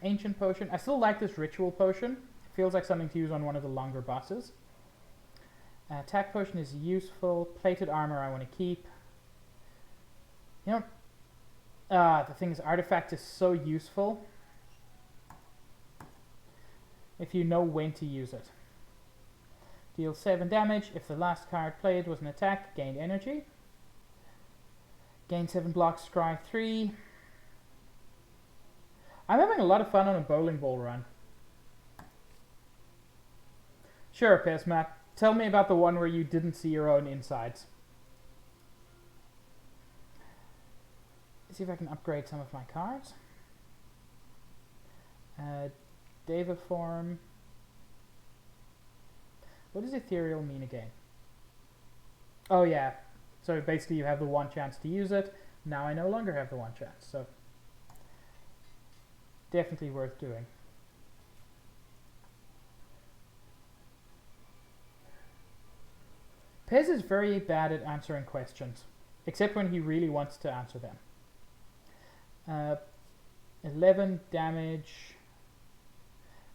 Ancient Potion. I still like this Ritual Potion. It feels like something to use on one of the longer bosses. Attack Potion is useful. Plated Armor I want to keep. You know, the thing is, Artifact is so useful if you know when to use it. Deal 7 damage. If the last card played was an attack, gained energy. Gain 7 blocks, scry 3. I'm having a lot of fun on a bowling ball run. Sure, Piss Matt. Tell me about the one where you didn't see your own insides. Let's see if I can upgrade some of my cards. Deva form. What does ethereal mean again? Oh yeah, so basically you have the one chance to use it. Now I no longer have the one chance, so definitely worth doing. Pez is very bad at answering questions, except when he really wants to answer them. 11 damage.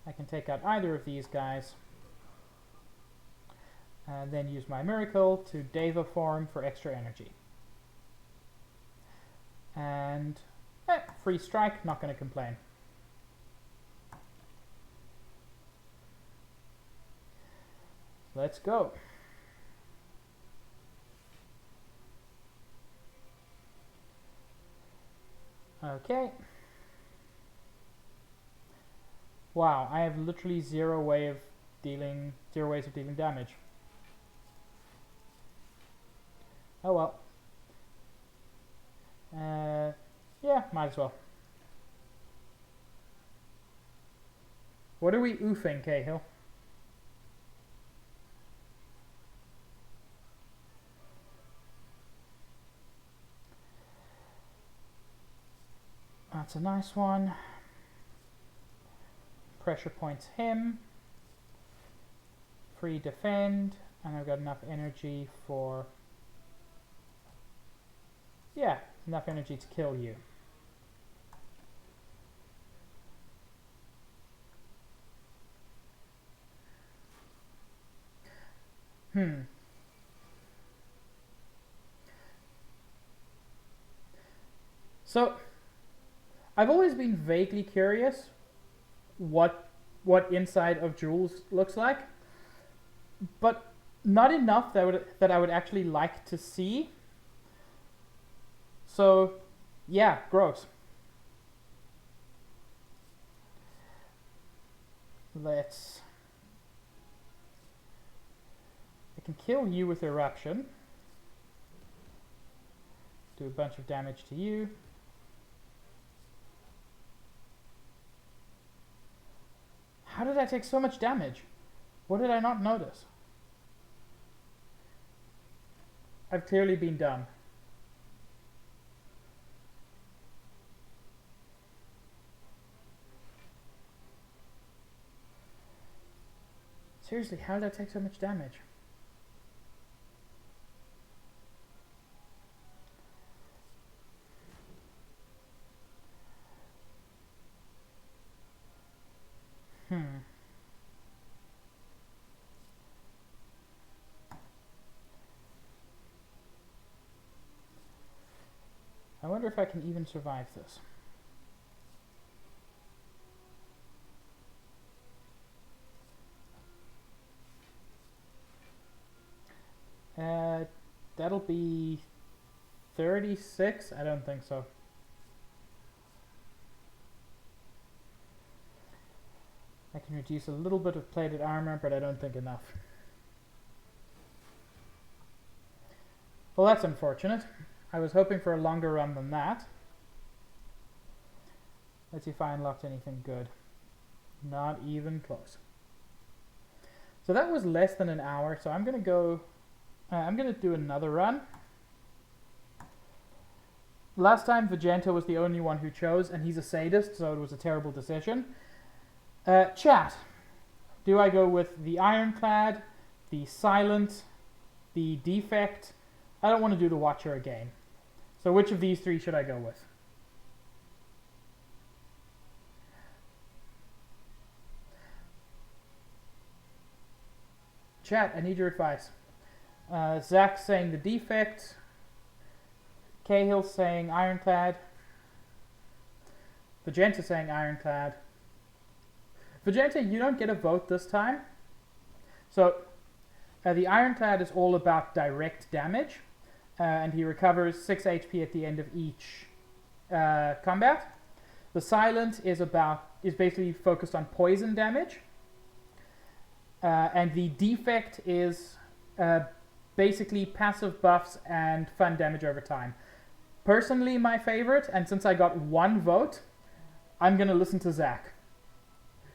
I can take out either of these guys. Then use my Miracle to Deva form for extra energy. And free strike, not going to complain. Let's go. Okay. Wow, I have literally zero ways of dealing damage. Oh well. Yeah, might as well. What are we oofing, Cahill? That's a nice one. Pressure points him. Free defend. And I've got enough energy for... yeah, enough energy to kill you. So, I've always been vaguely curious what inside of Jules looks like, but not enough that I would actually like to see. So, yeah, gross. Let's... I can kill you with Eruption. Do a bunch of damage to you. How did I take so much damage? What did I not notice? I've clearly been dumb. Seriously, how did I take so much damage? I wonder if I can even survive this. That'll be 36? I don't think so. I can reduce a little bit of plated armor, but I don't think enough. Well, that's unfortunate. I was hoping for a longer run than that. Let's see if I unlocked anything good. Not even close. So that was less than an hour, so I'm going to go... I'm going to do another run. Last time Vegeta was the only one who chose, and he's a sadist, so it was a terrible decision. Chat. Do I go with the Ironclad, the Silent, the Defect? I don't want to do the Watcher again. So which of these three should I go with? Chat, I need your advice. Zach saying the Defect. Cahill saying Ironclad. Vegeta saying Ironclad. Vegeta, you don't get a vote this time. So, the Ironclad is all about direct damage. And he recovers 6 HP at the end of each combat. The Silent is basically focused on poison damage. And the Defect is basically passive buffs and fun damage over time. Personally, my favorite, and since I got one vote, I'm going to listen to Zach.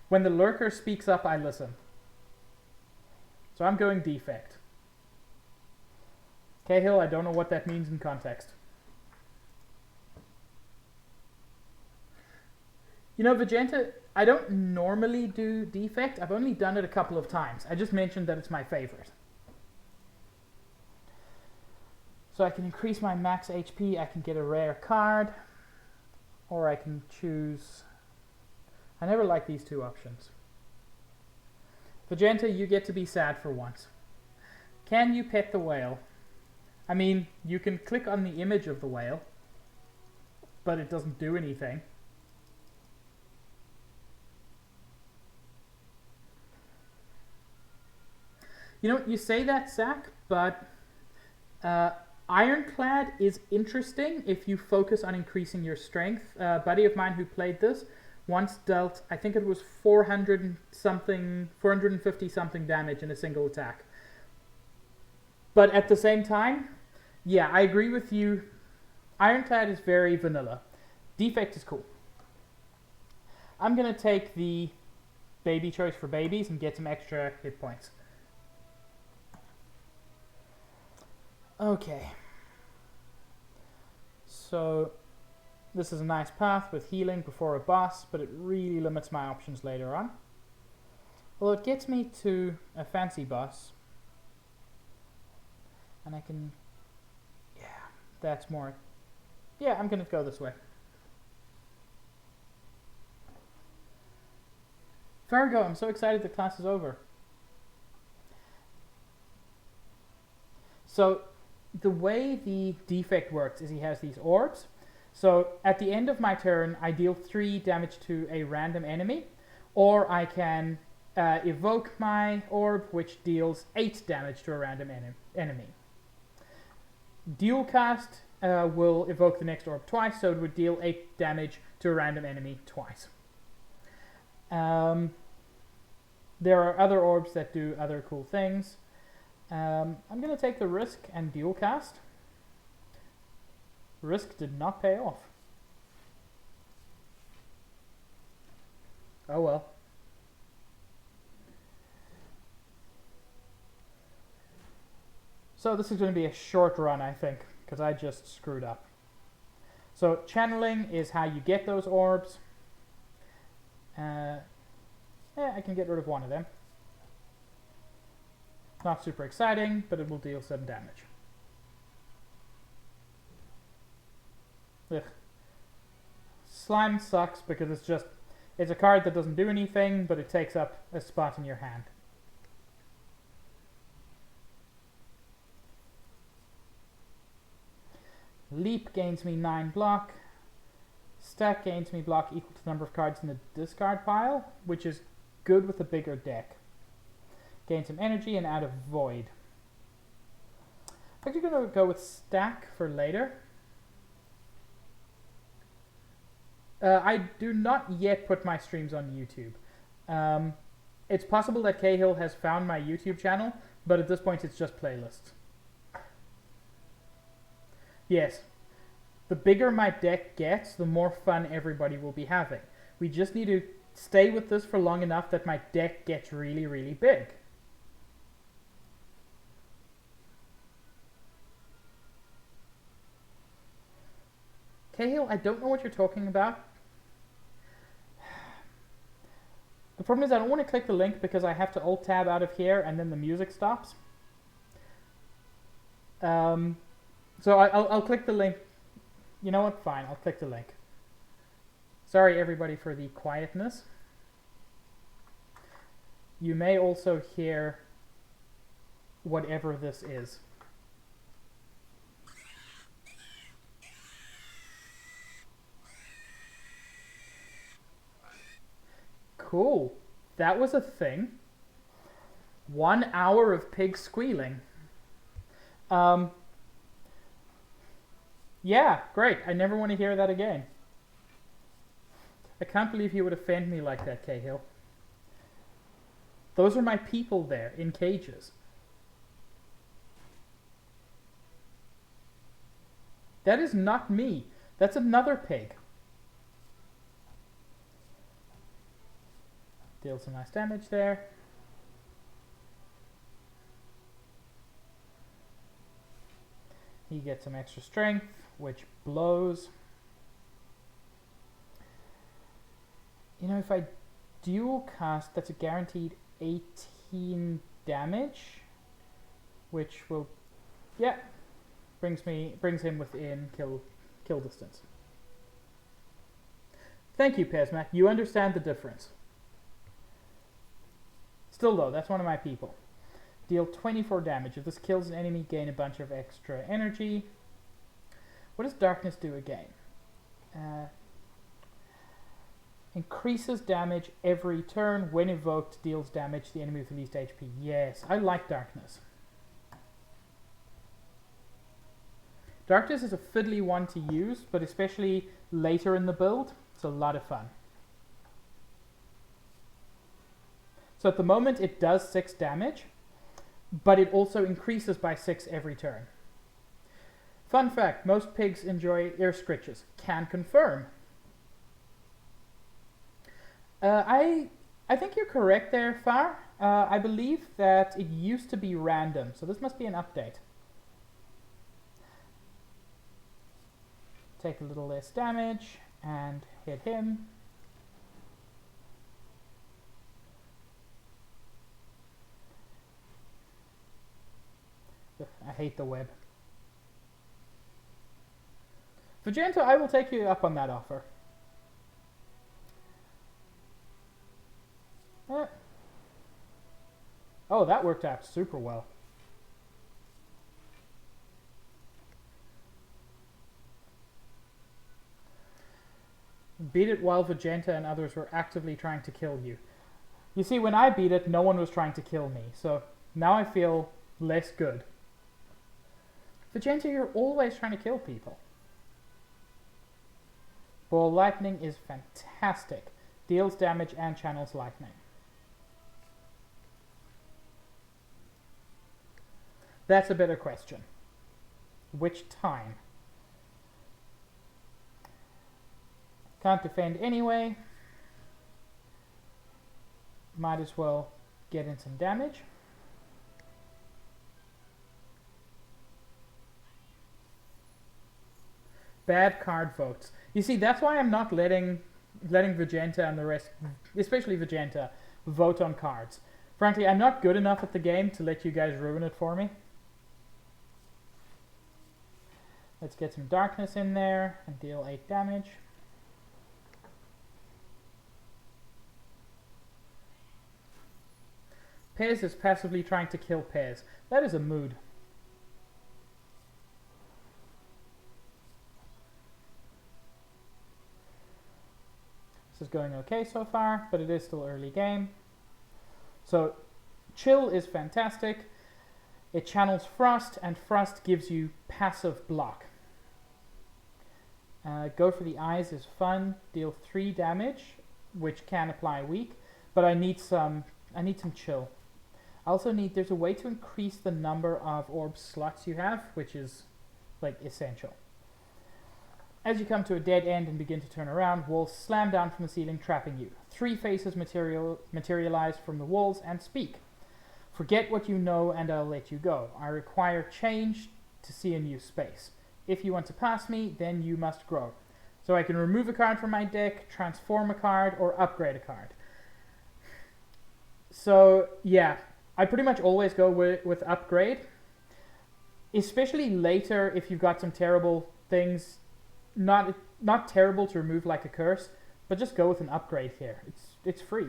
When the lurker speaks up, I listen. So I'm going Defect. Cahill, I don't know what that means in context. You know, Vegeta, I don't normally do Defect. I've only done it a couple of times. I just mentioned that it's my favorite. So I can increase my max HP, I can get a rare card, or I can choose... I never like these two options. Vegeta, you get to be sad for once. Can you pet the whale? I mean, you can click on the image of the whale, but it doesn't do anything. You know, you say that, Zach, but Ironclad is interesting if you focus on increasing your strength. A buddy of mine who played this once dealt, I think it was 450 something damage in a single attack. But at the same time, yeah, I agree with you. Ironclad is very vanilla. Defect is cool. I'm going to take the baby choice for babies and get some extra hit points. Okay. So this is a nice path with healing before a boss, but it really limits my options later on. Well, it gets me to a fancy boss. And I can... Yeah, that's more... Yeah, I'm going to go this way. Virgo, I'm so excited the class is over. So, the way the Defect works is he has these orbs. So, at the end of my turn, I deal 3 damage to a random enemy, or I can evoke my orb, which deals 8 damage to a random enemy. Dual cast will evoke the next orb twice, so it would deal 8 damage to a random enemy twice. There are other orbs that do other cool things. I'm going to take the risk and dual cast. Risk did not pay off. Oh well. So this is going to be a short run, I think, because I just screwed up. So channeling is how you get those orbs. I can get rid of one of them. Not super exciting, but it will deal some damage. Ugh. Slime sucks because it's a card that doesn't do anything, but it takes up a spot in your hand. Leap gains me 9 block. Stack gains me block equal to the number of cards in the discard pile, which is good with a bigger deck. Gain some energy and add a void. I'm actually going to go with stack for later. I do not yet put my streams on YouTube. It's possible that Cahill has found my YouTube channel, but at this point it's just playlists. Yes, the bigger my deck gets, the more fun everybody will be having. We just need to stay with this for long enough that my deck gets really, really big. Cahill, I don't know what you're talking about. The problem is I don't want to click the link because I have to Alt-Tab out of here and then the music stops. So I'll click the link. You know what? Fine, I'll click the link. Sorry everybody for the quietness. You may also hear whatever this is. Cool. That was a thing. 1 hour of pig squealing. Yeah, great. I never want to hear that again. I can't believe you would offend me like that, Cahill. Those are my people there, in cages. That is not me. That's another pig. Deal some nice damage there. He gets some extra strength, which blows. You know, if I dual cast, that's a guaranteed 18 damage, which will, yeah, brings him within kill distance. Thank you, Pesmac. You understand the difference. Still though, that's one of my people. Deal 24 damage. If this kills an enemy, gain a bunch of extra energy. What does darkness do again? Increases damage every turn. When evoked, deals damage to the enemy with the least HP. Yes, I like darkness. Darkness is a fiddly one to use, but especially later in the build, it's a lot of fun. So at the moment it does 6 damage, but it also increases by 6 every turn. Fun fact, most pigs enjoy ear scritches. Can confirm. I think you're correct there, Far. I believe that it used to be random, so this must be an update. Take a little less damage and hit him. I hate the web. Vegeta, I will take you up on that offer. Oh, that worked out super well. Beat it while Vegeta and others were actively trying to kill you. You see, when I beat it, no one was trying to kill me, so now I feel less good. Vegeta, you're always trying to kill people. Ball Lightning is fantastic. Deals damage and channels lightning. That's a better question. Which time? Can't defend anyway. Might as well get in some damage. Bad card votes. You see, that's why I'm not letting Vegeta and the rest, especially Vegeta, vote on cards. Frankly, I'm not good enough at the game to let you guys ruin it for me. Let's get some darkness in there and deal 8 damage. Pez is passively trying to kill Pez. That is a mood. This is going okay so far, but it is still early game. So Chill is fantastic. It channels Frost, and Frost gives you passive block. Go for the Eyes is fun. Deal 3 damage, which can apply weak, but I need some Chill. I also need, there's a way to increase the number of orb slots you have, which is like essential. As you come to a dead end and begin to turn around, walls slam down from the ceiling, trapping you. 3 faces materialize from the walls and speak. Forget what you know and I'll let you go. I require change to see a new space. If you want to pass me, then you must grow. So I can remove a card from my deck, transform a card, or upgrade a card. So yeah, I pretty much always go with upgrade. Especially later if you've got some terrible things. Not terrible to remove like a curse, but just go with an upgrade here. It's free.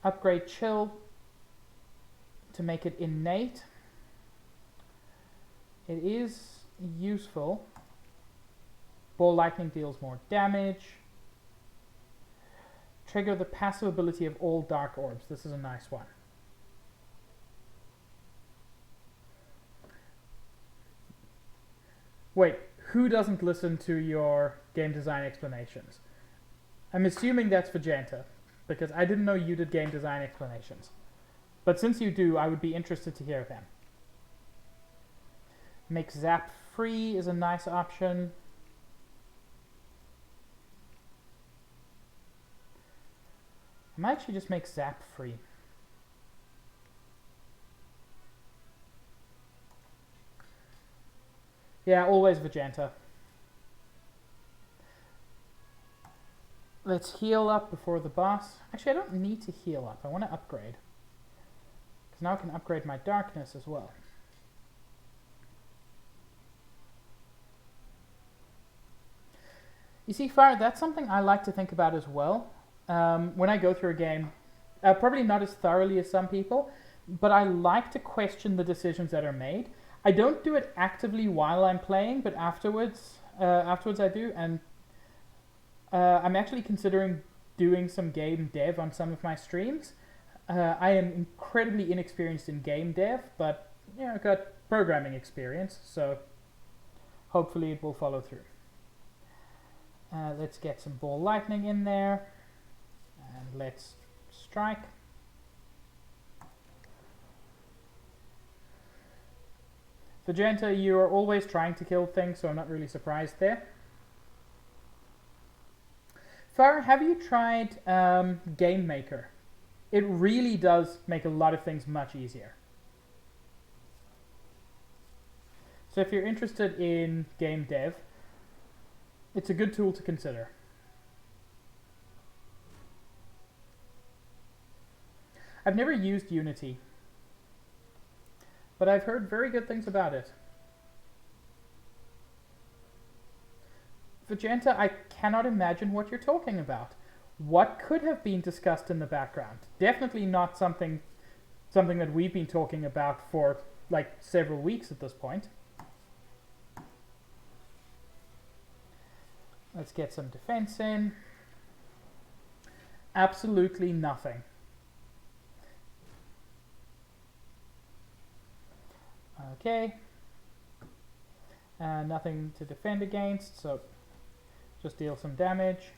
Upgrade Chill to make it innate. It is useful. Ball Lightning deals more damage. Trigger the passive ability of all dark orbs. This is a nice one. Wait, who doesn't listen to your game design explanations? I'm assuming that's Vegeta, because I didn't know you did game design explanations. But since you do, I would be interested to hear them. Make Zap free is a nice option. I might actually just make Zap free. Yeah, always Vegeta. Let's heal up before the boss. Actually, I don't need to heal up. I want to upgrade. Because now I can upgrade my darkness as well. You see, Fire, that's something I like to think about as well. When I go through a game, probably not as thoroughly as some people, but I like to question the decisions that are made. I don't do it actively while I'm playing, but afterwards I do, and I'm actually considering doing some game dev on some of my streams. I am incredibly inexperienced in game dev, but I've got programming experience, so hopefully it will follow through. Let's get some Ball Lightning in there, and let's strike. Vegeta, you are always trying to kill things, so I'm not really surprised there. Farah, have you tried Game Maker? It really does make a lot of things much easier. So if you're interested in game dev, it's a good tool to consider. I've never used Unity, but I've heard very good things about it. Vegeta, I cannot imagine what you're talking about. What could have been discussed in the background? Definitely not something that we've been talking about for like several weeks at this point. Let's get some defense in. Absolutely nothing. Okay. Nothing to defend against, so just deal some damage.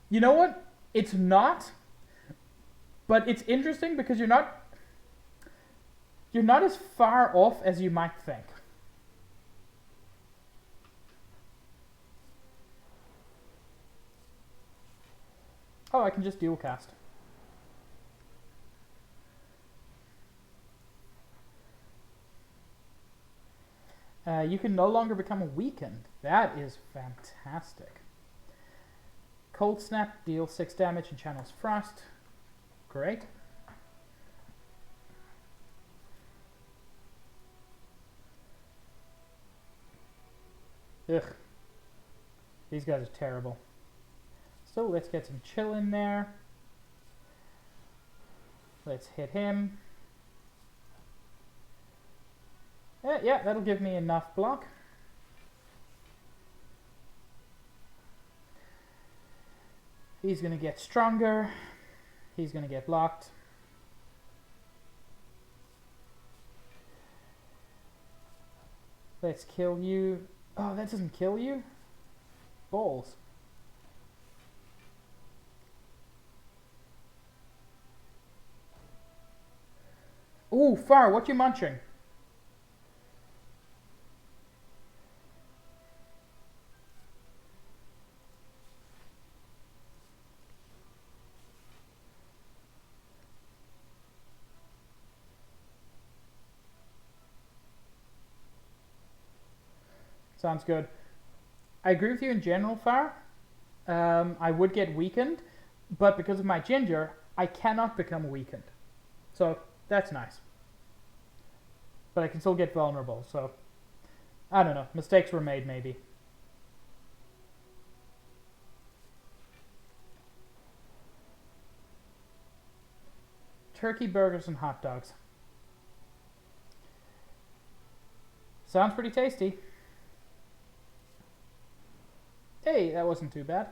You know what? It's not, but it's interesting because you're not as far off as you might think. Oh, I can just dual cast. You can no longer become weakened. That is fantastic. Cold Snap deals 6 damage and channels Frost. Great. Ugh. These guys are terrible. So let's get some chill in there. Let's hit him. Yeah, that'll give me enough block. He's going to get stronger. He's going to get blocked. Let's kill you. Oh, that doesn't kill you? Balls. Ooh, Far, what you munching? Sounds good. I agree with you in general, Far. I would get weakened, but because of my ginger, I cannot become weakened. So that's nice. But I can still get vulnerable, so I don't know. Mistakes were made, maybe. Turkey burgers and hot dogs. Sounds pretty tasty. Hey, that wasn't too bad.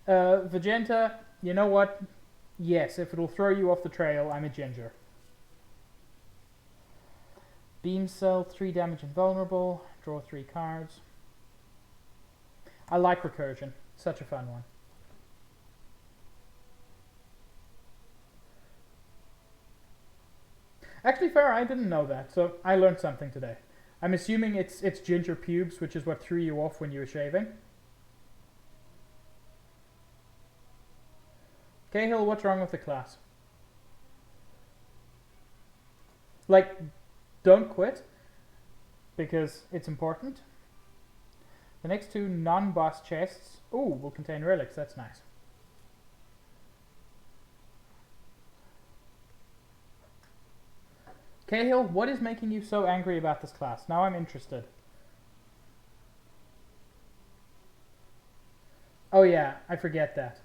Vegenta, you know what? Yes, if it'll throw you off the trail, I'm a ginger. Beam Cell, 3 damage invulnerable. Draw 3 cards. I like recursion. Such a fun one. Actually, Fair, I didn't know that, so I learned something today. I'm assuming it's ginger pubes, which is what threw you off when you were shaving. Cahill, what's wrong with the class? Like, don't quit, because it's important. The next 2 non-boss chests, ooh, will contain relics, that's nice. Cahill, what is making you so angry about this class? Now I'm interested. Oh yeah, I forget that.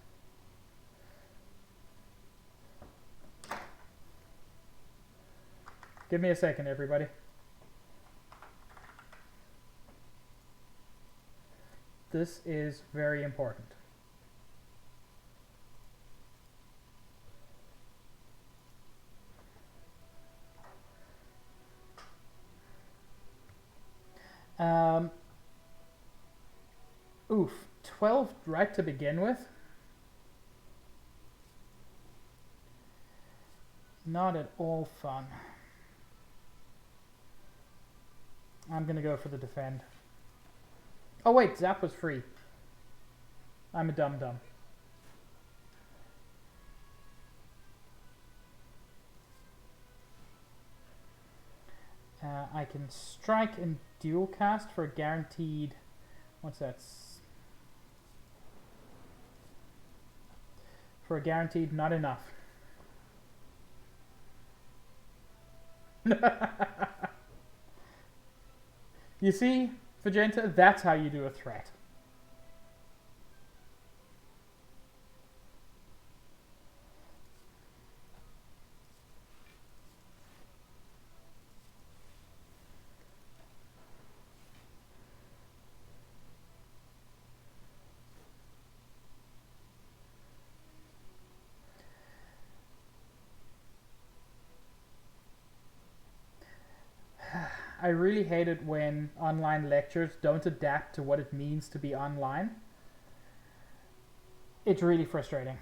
Give me a second, everybody. This is very important. Oof, 12 right to begin with. Not at all fun. I'm gonna go for the defend. Oh wait, Zap was free. I'm a dum-dum. I can strike and dual cast for a guaranteed... What's that? For a guaranteed not enough. You see, Vegenta, that's how you do a threat. I really hate it when online lectures don't adapt to what it means to be online. It's really frustrating.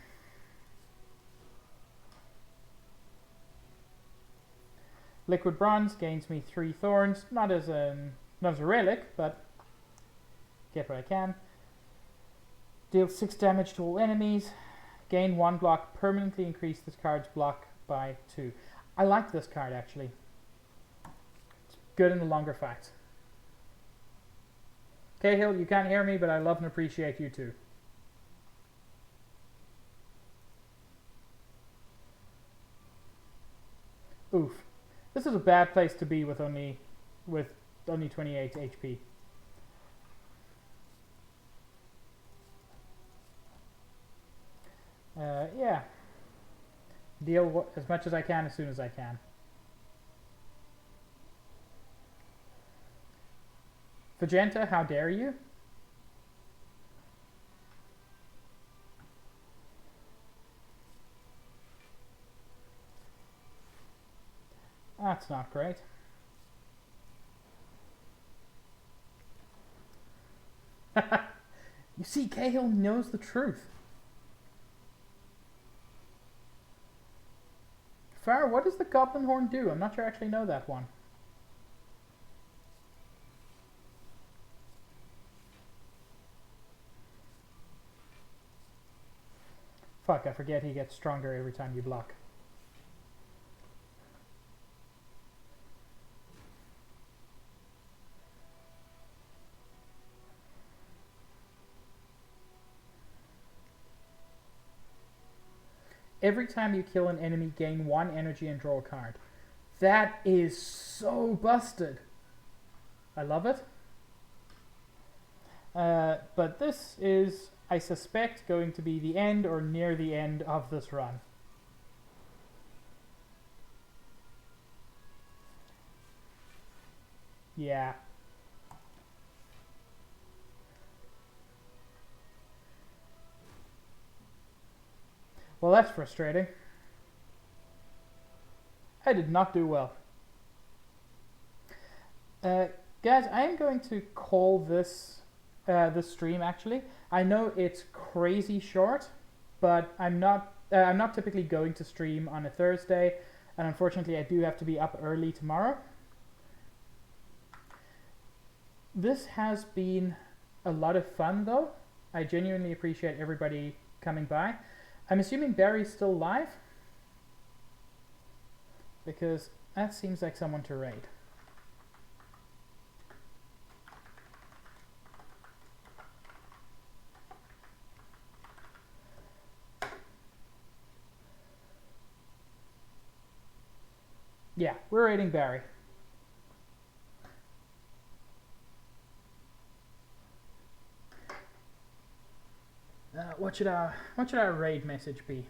Liquid Bronze gains me 3 thorns, not as a relic, but get what I can. Deal 6 damage to all enemies. Gain 1 block, permanently increase this card's block by 2. I like this card actually. Good in the longer fights. Cahill, you can't hear me, but I love and appreciate you too. Oof. This is a bad place to be with only 28 HP. Yeah. Deal as much as I can as soon as I can. Vegenta, how dare you? That's not great. You see, Cahill knows the truth. Farah, what does the Goblin Horn do? I'm not sure I actually know that one. Fuck, I forget he gets stronger every time you block. Every time you kill an enemy, gain 1 energy and draw a card. That is so busted. I love it. But this is, I suspect, going to be the end or near the end of this run. Yeah. Well, that's frustrating. I did not do well. Guys, I am going to call this this stream. Actually, I know it's crazy short, but I'm not typically going to stream on a Thursday, and unfortunately, I do have to be up early tomorrow. This has been a lot of fun, though. I genuinely appreciate everybody coming by. I'm assuming Barry's still live, because that seems like someone to raid. Yeah, we're raiding Barry. What should our raid message be?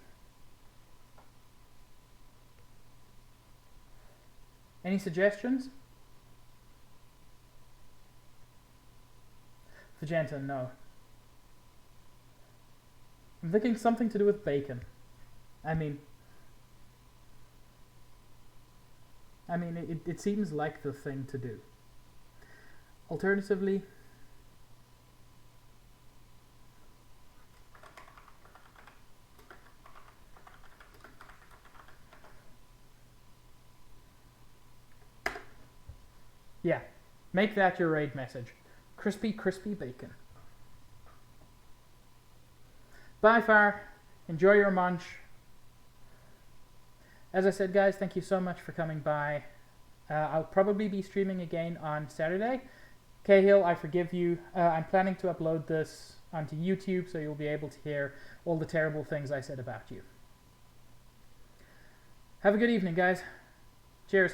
Any suggestions? Vegeta, no. I'm thinking something to do with bacon. I mean, it seems like the thing to do. Alternatively, yeah, make that your raid message. Crispy, crispy bacon. Bye, Far. Enjoy your munch. As I said, guys, thank you so much for coming by. I'll probably be streaming again on Saturday. Cahill, I forgive you. I'm planning to upload this onto YouTube, so you'll be able to hear all the terrible things I said about you. Have a good evening, guys. Cheers.